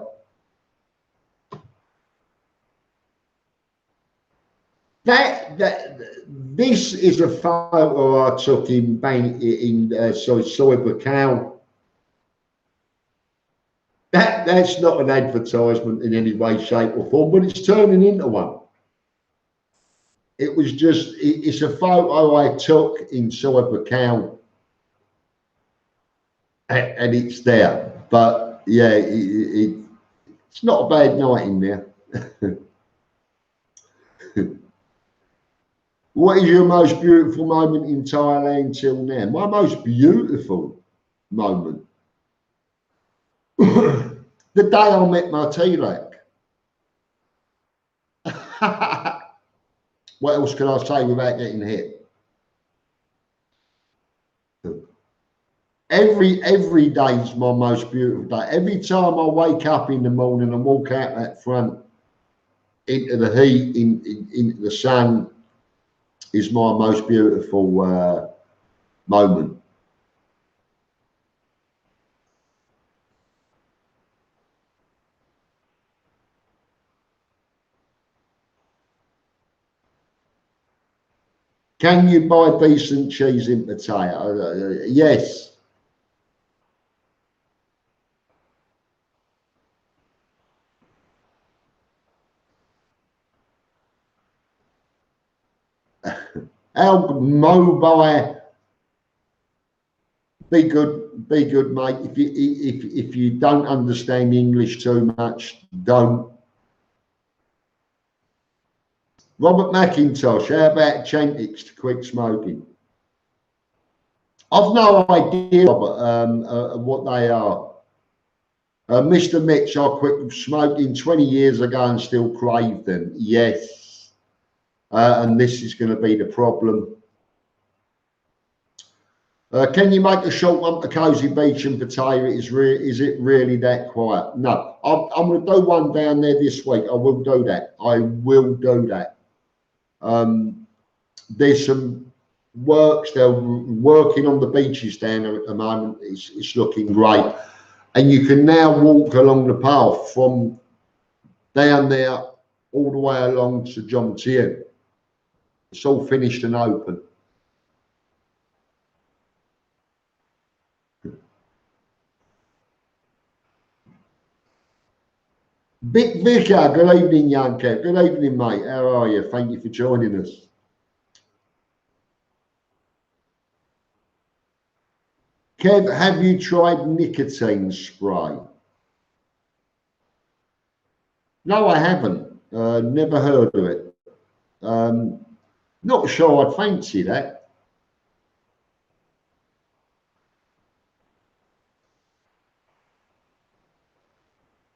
This is a photo I took in Soy Bacau. That's not an advertisement in any way, shape, or form, but it's turning into one. It was just it's a photo I took in Soy Bacau. And it's there, but yeah, it's not a bad night in there. What is your most beautiful moment in Thailand till now? My most beautiful moment? The day I met my T-Lac. What else can I say without getting hit? Every day is my most beautiful day. Every time I wake up in the morning and walk out that front into the heat, into the sun, is my most beautiful moment. Can you buy decent cheese in Pattaya? Yes. How mobile? Be good, mate. If you don't understand English too much, don't. Robert McIntosh, how about Chantix to quit smoking? I've no idea, Robert, what they are. Mr. Mitch, I quit smoking 20 years ago and still crave them. Yes. And this is going to be the problem. Can you make a short one to Cozy Beach and Pattaya? Is it really that quiet? No, I'm going to do one down there this week. I will do that. I will do that. There's some works. They're working on the beaches down there at the moment. It's looking great. And you can now walk along the path from down there all the way along to John Tien. It's all finished and open. Big Vicar, good evening, young Kev. Good evening, mate. How are you? Thank you for joining us. Kev, have you tried nicotine spray? No, I haven't. Never heard of it. Not sure I'd fancy that.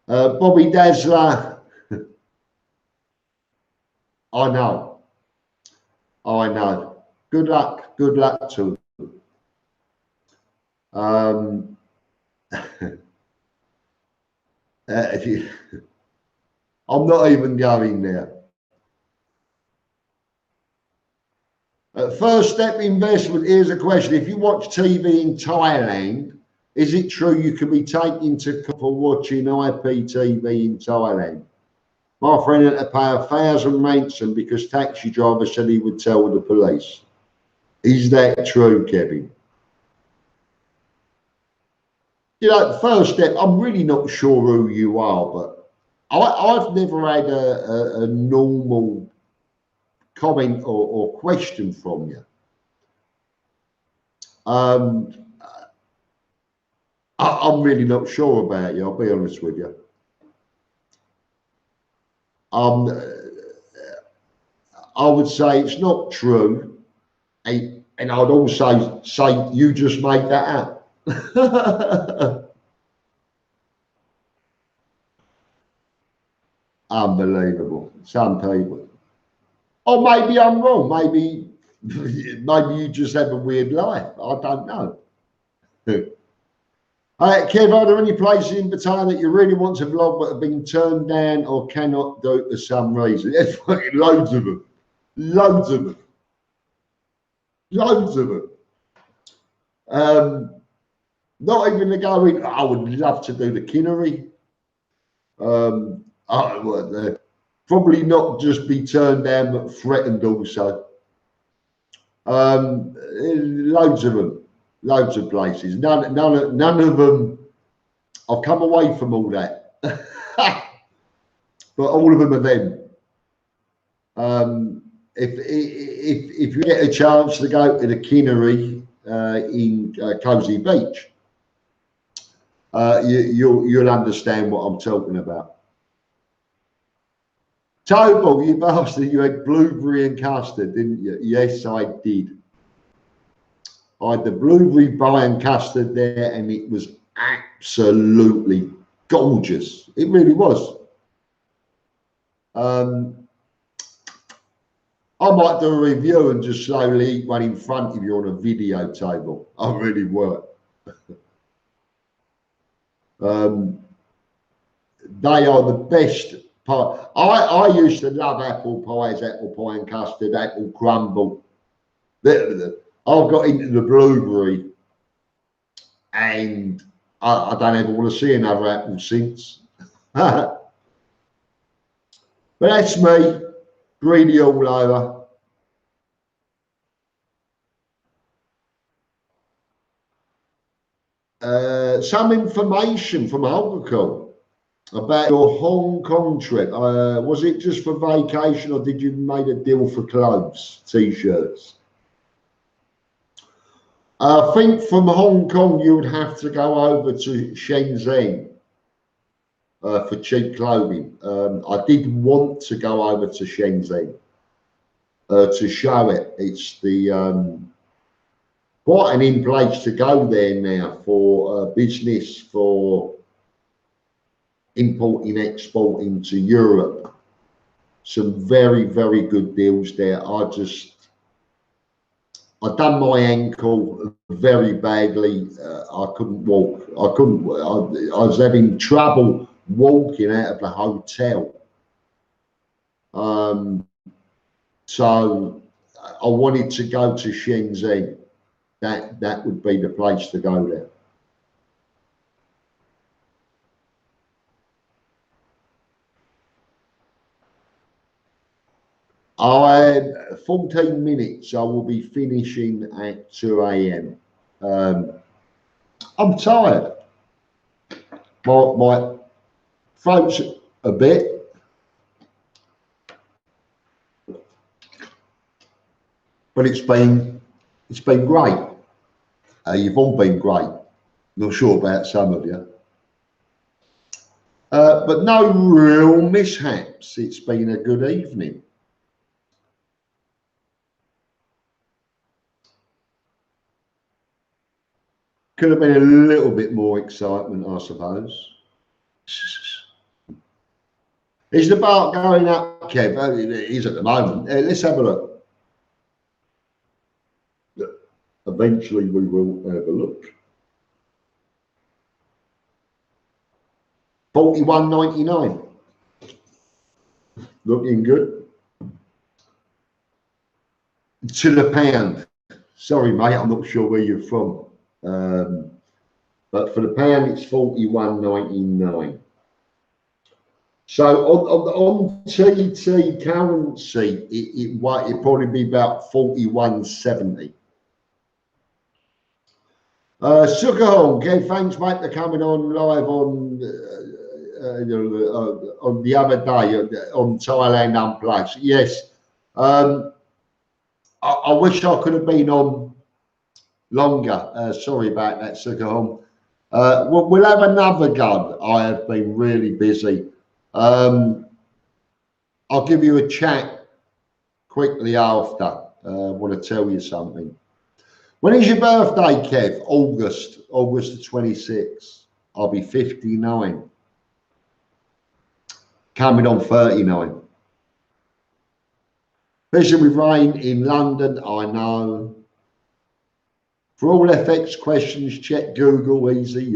Bobby Dazzler. I know. Good luck to them. I'm not even going there. First step investment. Here's a question. If you watch TV in Thailand, is it true you can be taken to court for watching IPTV in Thailand? My friend had to pay 1,000 ransom because taxi driver said he would tell the police. Is that true, Kevin? You know, the first step, I'm really not sure who you are, but I've never had a normal comment or question from you. I'm really not sure about you, I'll be honest with you. I would say it's not true, and I'd also say you just made that up. Unbelievable. Some people. Or maybe I'm wrong. Maybe you just have a weird life. I don't know. Kev, are there any places in Pattaya that you really want to vlog but have been turned down or cannot do for some reason? There's fucking loads of them. Loads of them. Loads of them. Not even to go in. I would love to do the Kinnery. I would probably not just be turned down but threatened also. Loads of them. Loads of places. None of them. I've come away from all that, but all of them are them. If you get a chance to go to the Kinnery in Cozy Beach, you'll understand what I'm talking about. Tobal, you bastard! You had blueberry and custard, didn't you? Yes, I did. I had the blueberry pie and custard there, and it was absolutely gorgeous. It really was. I might do a review and just slowly eat one in front of you on a video table. I really would. They are the best pie. I used to love apple pies, apple pie and custard, apple crumble. I've got into the blueberry, and I don't ever want to see another apple since. But that's me, greedy all over. some information from Hong Kong about your Hong Kong trip. Was it just for vacation, or did you make a deal for clothes, t-shirts? I think from Hong Kong you would have to go over to Shenzhen for cheap clothing. I did want to go over to Shenzhen to show it. It's the quite an in place to go there now for business, for importing, exporting to Europe. Some very, very good deals there. I done my ankle very badly. I couldn't walk. I was having trouble walking out of the hotel. So I wanted to go to Shenzhen. That would be the place to go there. I had 14 minutes. I will be finishing at 2 a.m. I'm tired. My throat's a bit. But it's been great. You've all been great. Not sure about some of you. But no real mishaps. It's been a good evening. Could have been a little bit more excitement, I suppose. Is the bar going up, Kev? It is at the moment. Let's have a look. Eventually we will have a look. 41.99. Looking good. To the pound. Sorry, mate, I'm not sure where you're from. But for the pound, it's 41.99. So on TT currency, it'd probably be about 41.70. Sukahong, okay, thanks, mate, for coming on live on the other day on Thailand Unplugged. Yes, I wish I could have been on longer. Sorry about that, Sukahong. We'll have another go. I have been really busy. I'll give you a chat quickly after. I want to tell you something. When is your birthday, Kev? August the 26th. I'll be 59. Coming on 39. Busy with rain in London, I know. For all FX questions, check Google, easy.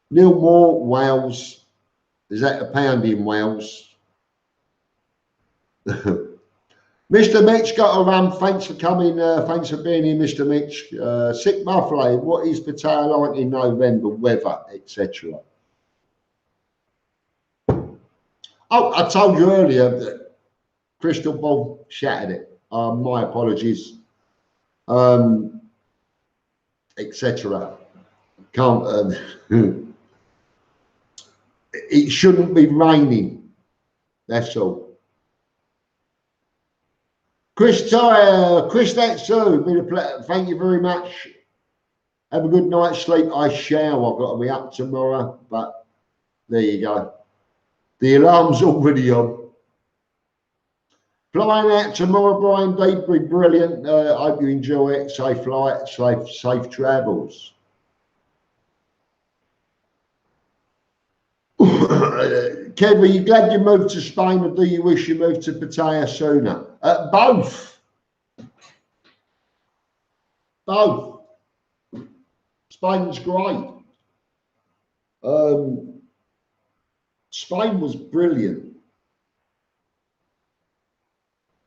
Neil Moore, Wales. Is that a pound in Wales? Mr. Mitch got a run. Thanks for coming. Thanks for being here, Mr. Mitch. Sick Buffalo. What is Pattaya like in November? Weather, etc. Oh, I told you earlier that crystal ball shattered it. My apologies. Etc. Can't. It shouldn't be raining. That's all. Chris Tyre, Chris, that's so. Thank you very much. Have a good night's sleep. I shall. I've got to be up tomorrow, but there you go. The alarm's already on. Flying out tomorrow, Brian Deeply, brilliant. I hope you enjoy it. Safe flight, safe travels. Kev, are you glad you moved to Spain, or do you wish you moved to Pattaya sooner? Both. Both. Spain's great. Spain was brilliant.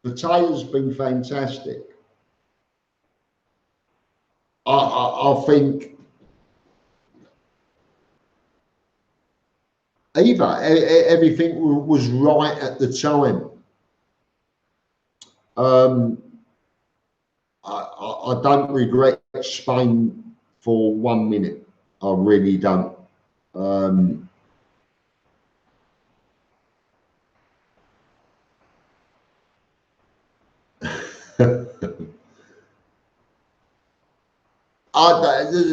Pattaya's been fantastic. I think everything was right at the time. I don't regret Spain for 1 minute. I really don't.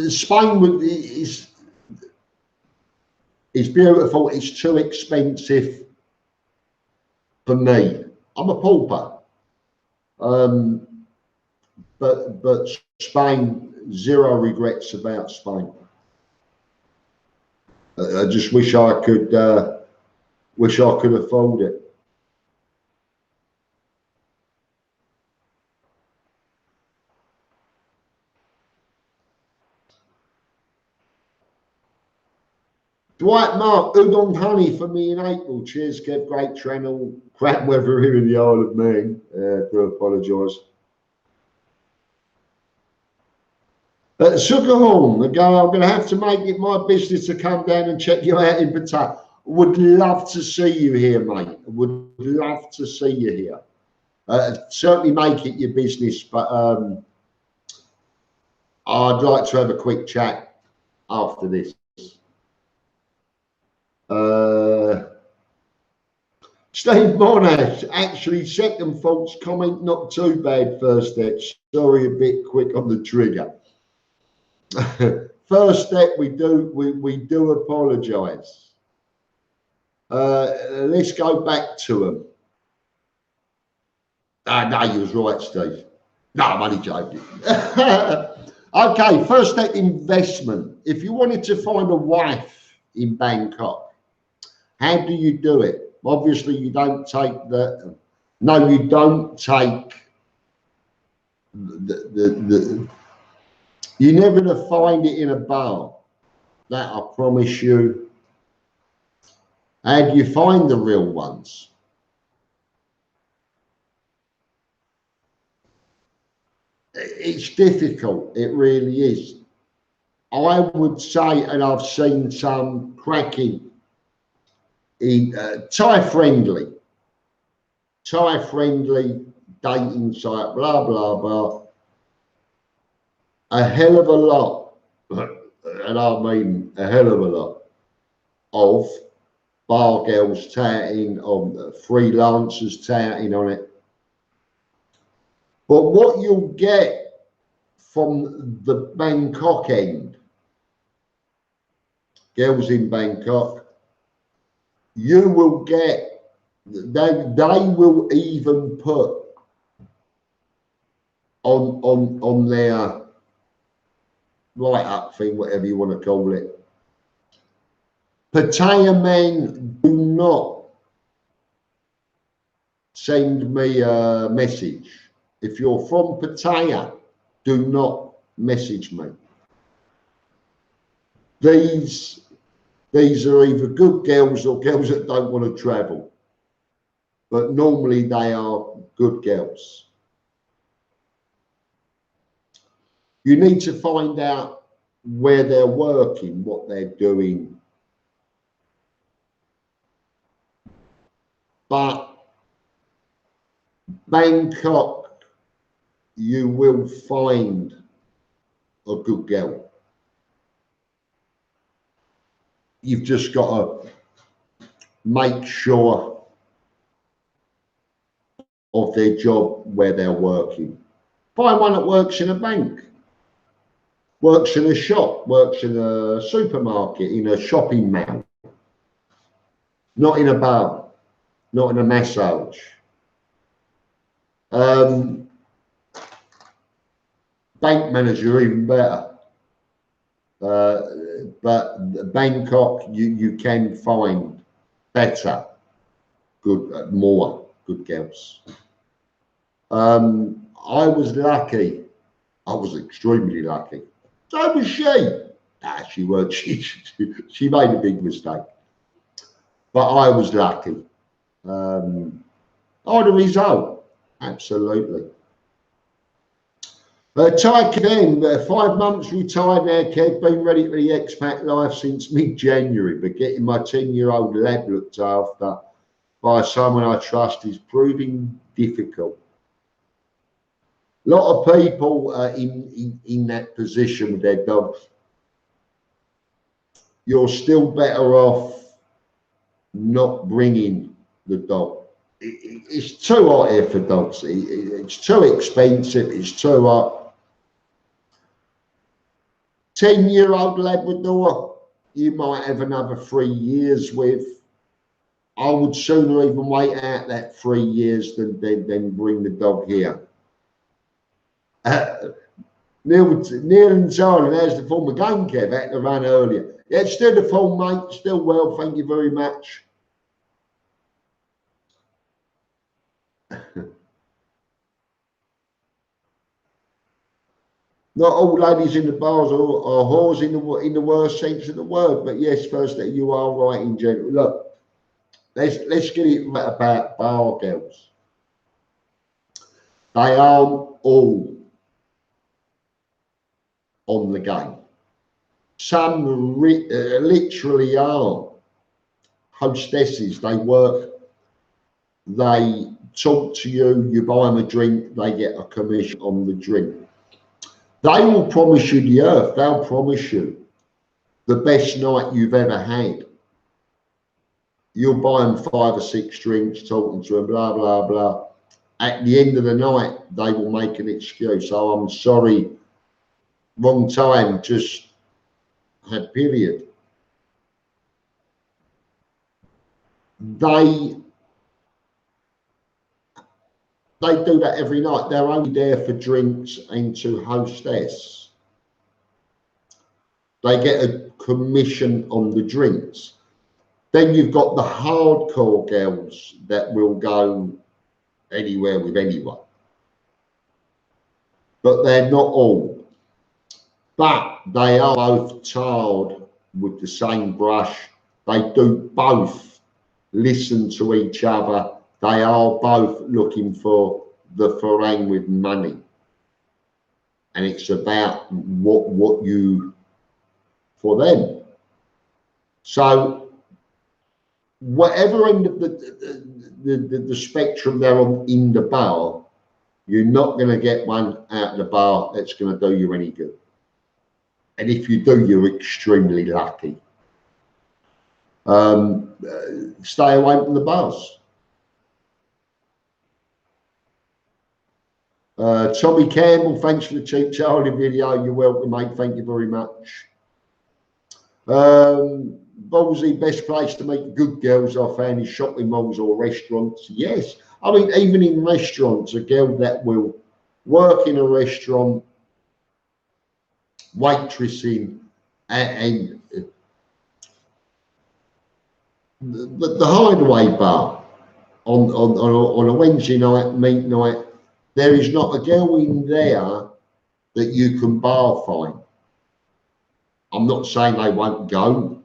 Spain is beautiful. It's too expensive for me. I'm a pauper. But Spain, zero regrets about Spain. I just wish I could afford it. Dwight Mark, udon honey for me in April. Cheers, Kev. Great channel. Crap weather here in the Isle of Man. Do apologise. Sugarhorn, the guy, I'm going to have to make it my business to come down and check you out in Pattaya. Would love to see you here, mate. Would love to see you here. Certainly make it your business, but I'd like to have a quick chat after this. Steve Monash, actually, second thoughts comment, not too bad. First step, sorry, a bit quick on the trigger. First step, we do apologise. Let's go back to them. No, you was right, Steve. No, I'm only joking. Okay, first step, investment. If you wanted to find a wife in Bangkok, how do you do it? Obviously, you don't take the. No, you don't take the you're never going to find it in a bar. That I promise you. How do you find the real ones? It's difficult. It really is. I would say, and I've seen some cracking Thai friendly dating site, blah, blah, blah. A hell of a lot, and I mean a hell of a lot, of bar girls touting on freelancers touting on it. But what you'll get from the Bangkok end, girls in Bangkok, you will get, they will even put on their light up thing, whatever you want to call it. Pattaya men, do not send me a message. If you're from Pattaya, do not message me. These are either good girls or girls that don't want to travel. But normally they are good girls. You need to find out where they're working, what they're doing. But Bangkok, you will find a good girl. You've just got to make sure of their job, where they're working. Find one that works in a bank, works in a shop, works in a supermarket, in a shopping mall, not in a bar, not in a massage. Bank manager, even better. But Bangkok, you can find better, good, more good girls. I was lucky. I was extremely lucky. So was she. Nah, she weren't. She made a big mistake. But I was lucky. Oh, the result, absolutely. Ty Ken, 5 months retired now, Kev, been ready for the expat life since mid-January, but getting my 10-year-old lad looked after by someone I trust is proving difficult. A lot of people in that position with their dogs. you're still better off not bringing the dog. It's too hot here for dogs. It's too expensive. It's too hot. 10-year-old Labrador, you might have another 3 years with. I would sooner even wait out that 3 years than bring the dog here. Neil and Charlie, there's the form again, Kev, had to run earlier. Yeah, still the form, mate, still well, thank you very much. Not all ladies in the bars are whores in the worst sense of the word, but yes, first that you are right in general. Look, let's get it right about bar girls. They aren't all on the game. Some literally are hostesses. They work, they talk to you, you buy them a drink, they get a commission on the drink. They will promise you the earth. They'll promise you the best night you've ever had. You'll buy them 5 or 6 drinks, talking to them, blah, blah, blah. At the end of the night, they will make an excuse. Oh, I'm sorry, wrong time, just had period. They do that every night. They're only there for drinks and to hostess. They get a commission on the drinks. Then you've got the hardcore girls that will go anywhere with anyone. But they're not all. But they are both tarred with the same brush. They do both listen to each other. They are both looking for the farang with money. And it's about what you, for them. So whatever end of the spectrum they're on in the bar, you're not going to get one out of the bar that's going to do you any good. And if you do, you're extremely lucky. Stay away from the bars. Tommy Campbell, thanks for the Cheap Charlie video. You're welcome, mate. Thank you very much. Ballsy, best place to meet good girls I found is shopping malls or restaurants. Yes, I mean, even in restaurants, a girl that will work in a restaurant, waitressing, and the Hideaway bar on a Wednesday night, meat night, there is not a girl in there that you can bar find. I'm not saying they won't go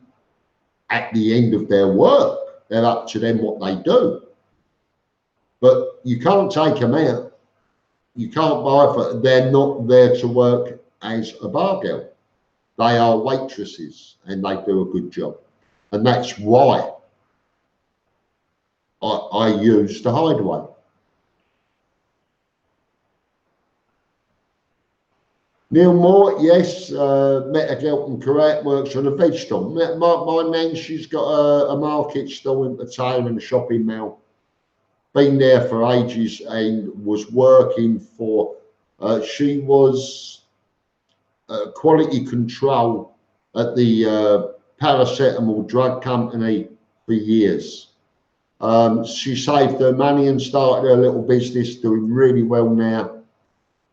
at the end of their work. They're up to them what they do. But you can't take them out. You can't buy for, they're not there to work as a bar girl. They are waitresses and they do a good job. And that's why I use the Hideaway. Neil Moore, yes, met a girl from Kuwait, works on a veg stall. My nan, she's got a market stall in Pattaya in a shopping mall. Been there for ages and was working for, she was quality control at the paracetamol drug company for years. She saved her money and started her little business, doing really well now.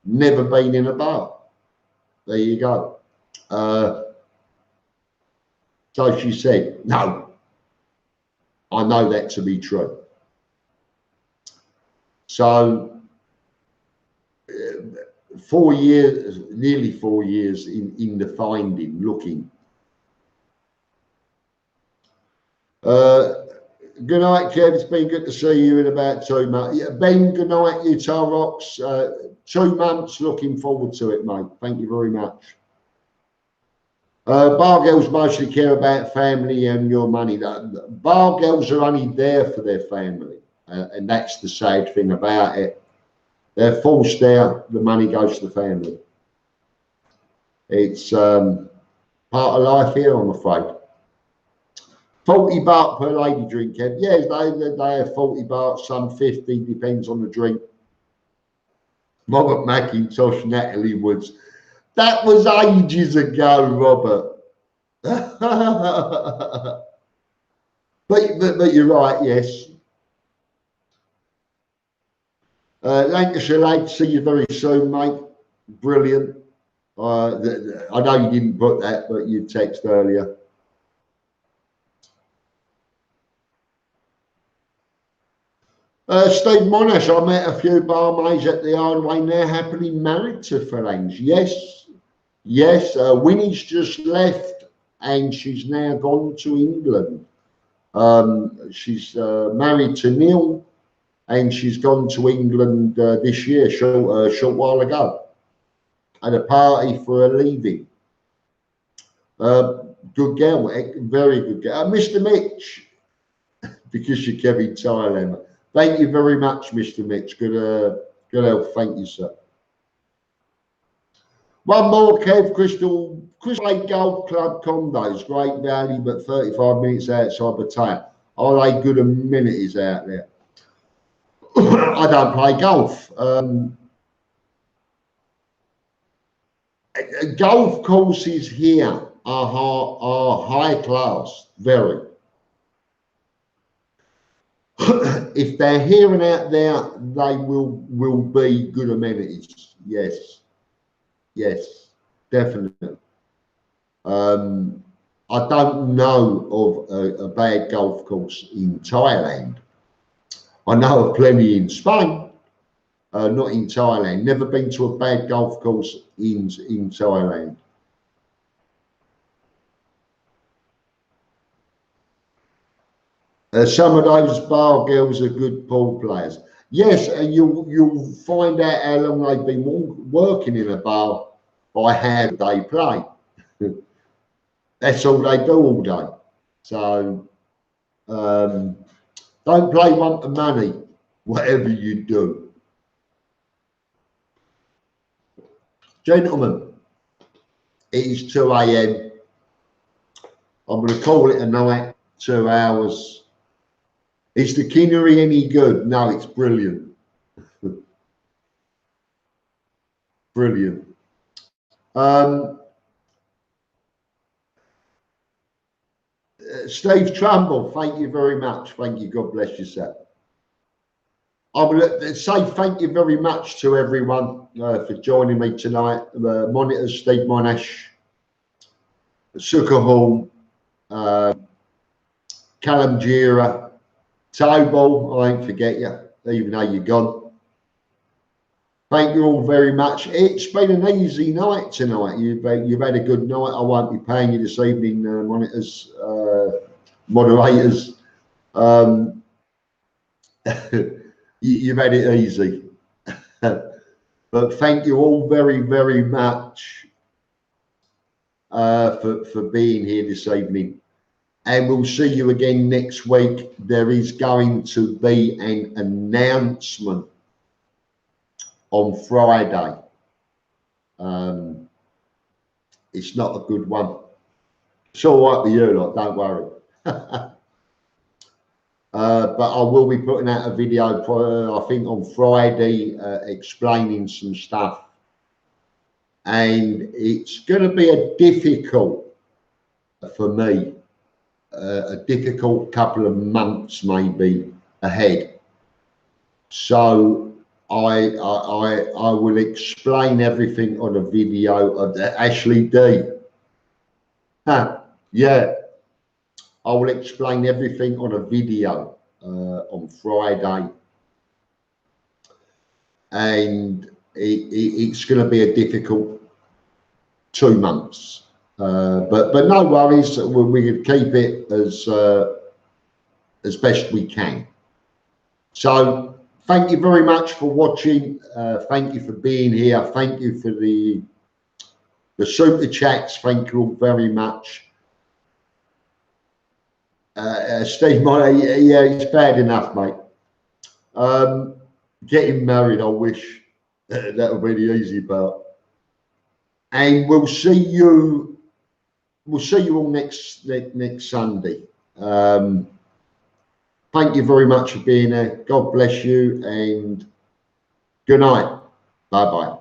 Never been in a bar. There you go. So she said, no, I know that to be true. So 4 years, nearly 4 years in the finding, looking. Good night, Kev. It's been good to see you in about 2 months. Yeah, Ben, good night, Utah Rocks. 2 months, looking forward to it, mate. Thank you very much. Bar girls mostly care about family and your money. Bar girls are only there for their family, and that's the sad thing about it. They're forced there, the money goes to the family. It's part of life here, I'm afraid. 40 baht per lady drink, Kev. Yes, they have 40 baht, some 50, depends on the drink. Robert McIntosh, Natalie Woods. That was ages ago, Robert. but you're right, yes. Lancashire lad, see you very soon, mate. Brilliant. I know you didn't put that, but you text earlier. Steve Monash, I met a few barmaids at the Ironway now, happily married to Phalange. Yes, yes. Winnie's just left and she's now gone to England. She's married to Neil and she's gone to England this year, short while ago, at a party for her leaving. Good girl, very good girl. Mr. Mitch, because you're Kev-in-Thailand. Thank you very much, Mr. Mitch. Good help. Thank you, sir. One more, Kev. Crystal Lake Golf Club condos. Great value, but 35 minutes outside Pattaya. Are they good amenities out there? I don't play golf. Golf courses here are high class, very. If they're here and out there, they will be good amenities. Yes, yes, definitely. I don't know of a bad golf course in Thailand. I know of plenty in Spain, not in Thailand. Never been to a bad golf course in Thailand. Some of those bar girls are good pool players. Yes, and you'll find out how long they've been working in a bar by how they play. That's all they do all day. So don't play one for money, whatever you do. Gentlemen, it is 2 AM. I'm going to call it a night, 2 hours. Is the Kinnery any good? No, it's brilliant. Brilliant. Steve Trumbull, thank you very much. Thank you. God bless you, sir. I will say thank you very much to everyone for joining me tonight. Monitors, Steve Monash, Sukkah Hall, Callum Gira, Tobal, I won't forget you, even though you're gone. Thank you all very much. It's been an easy night tonight. You've had a good night. I won't be paying you this evening, monitors, moderators. You've had it easy. But thank you all very, very much for being here this evening. And we'll see you again next week. There is going to be an announcement on Friday. It's not a good one. It's all right with you lot, don't worry. But I will be putting out a video, I think on Friday, explaining some stuff. And it's going to be a difficult, for me, a difficult couple of months maybe ahead. So I will explain everything on a video of Ashley D. Yeah, I will explain everything on a video on Friday, and it's going to be a difficult 2 months. But no worries, we can keep it as best we can. So thank you very much for watching. Thank you for being here. Thank you for the super chats. Thank you all very much. Steve, yeah, it's bad enough, mate. Getting married, I wish that would be the easy part. And we'll see you all next Sunday. Thank you very much for being there. God bless you and good night. Bye-bye.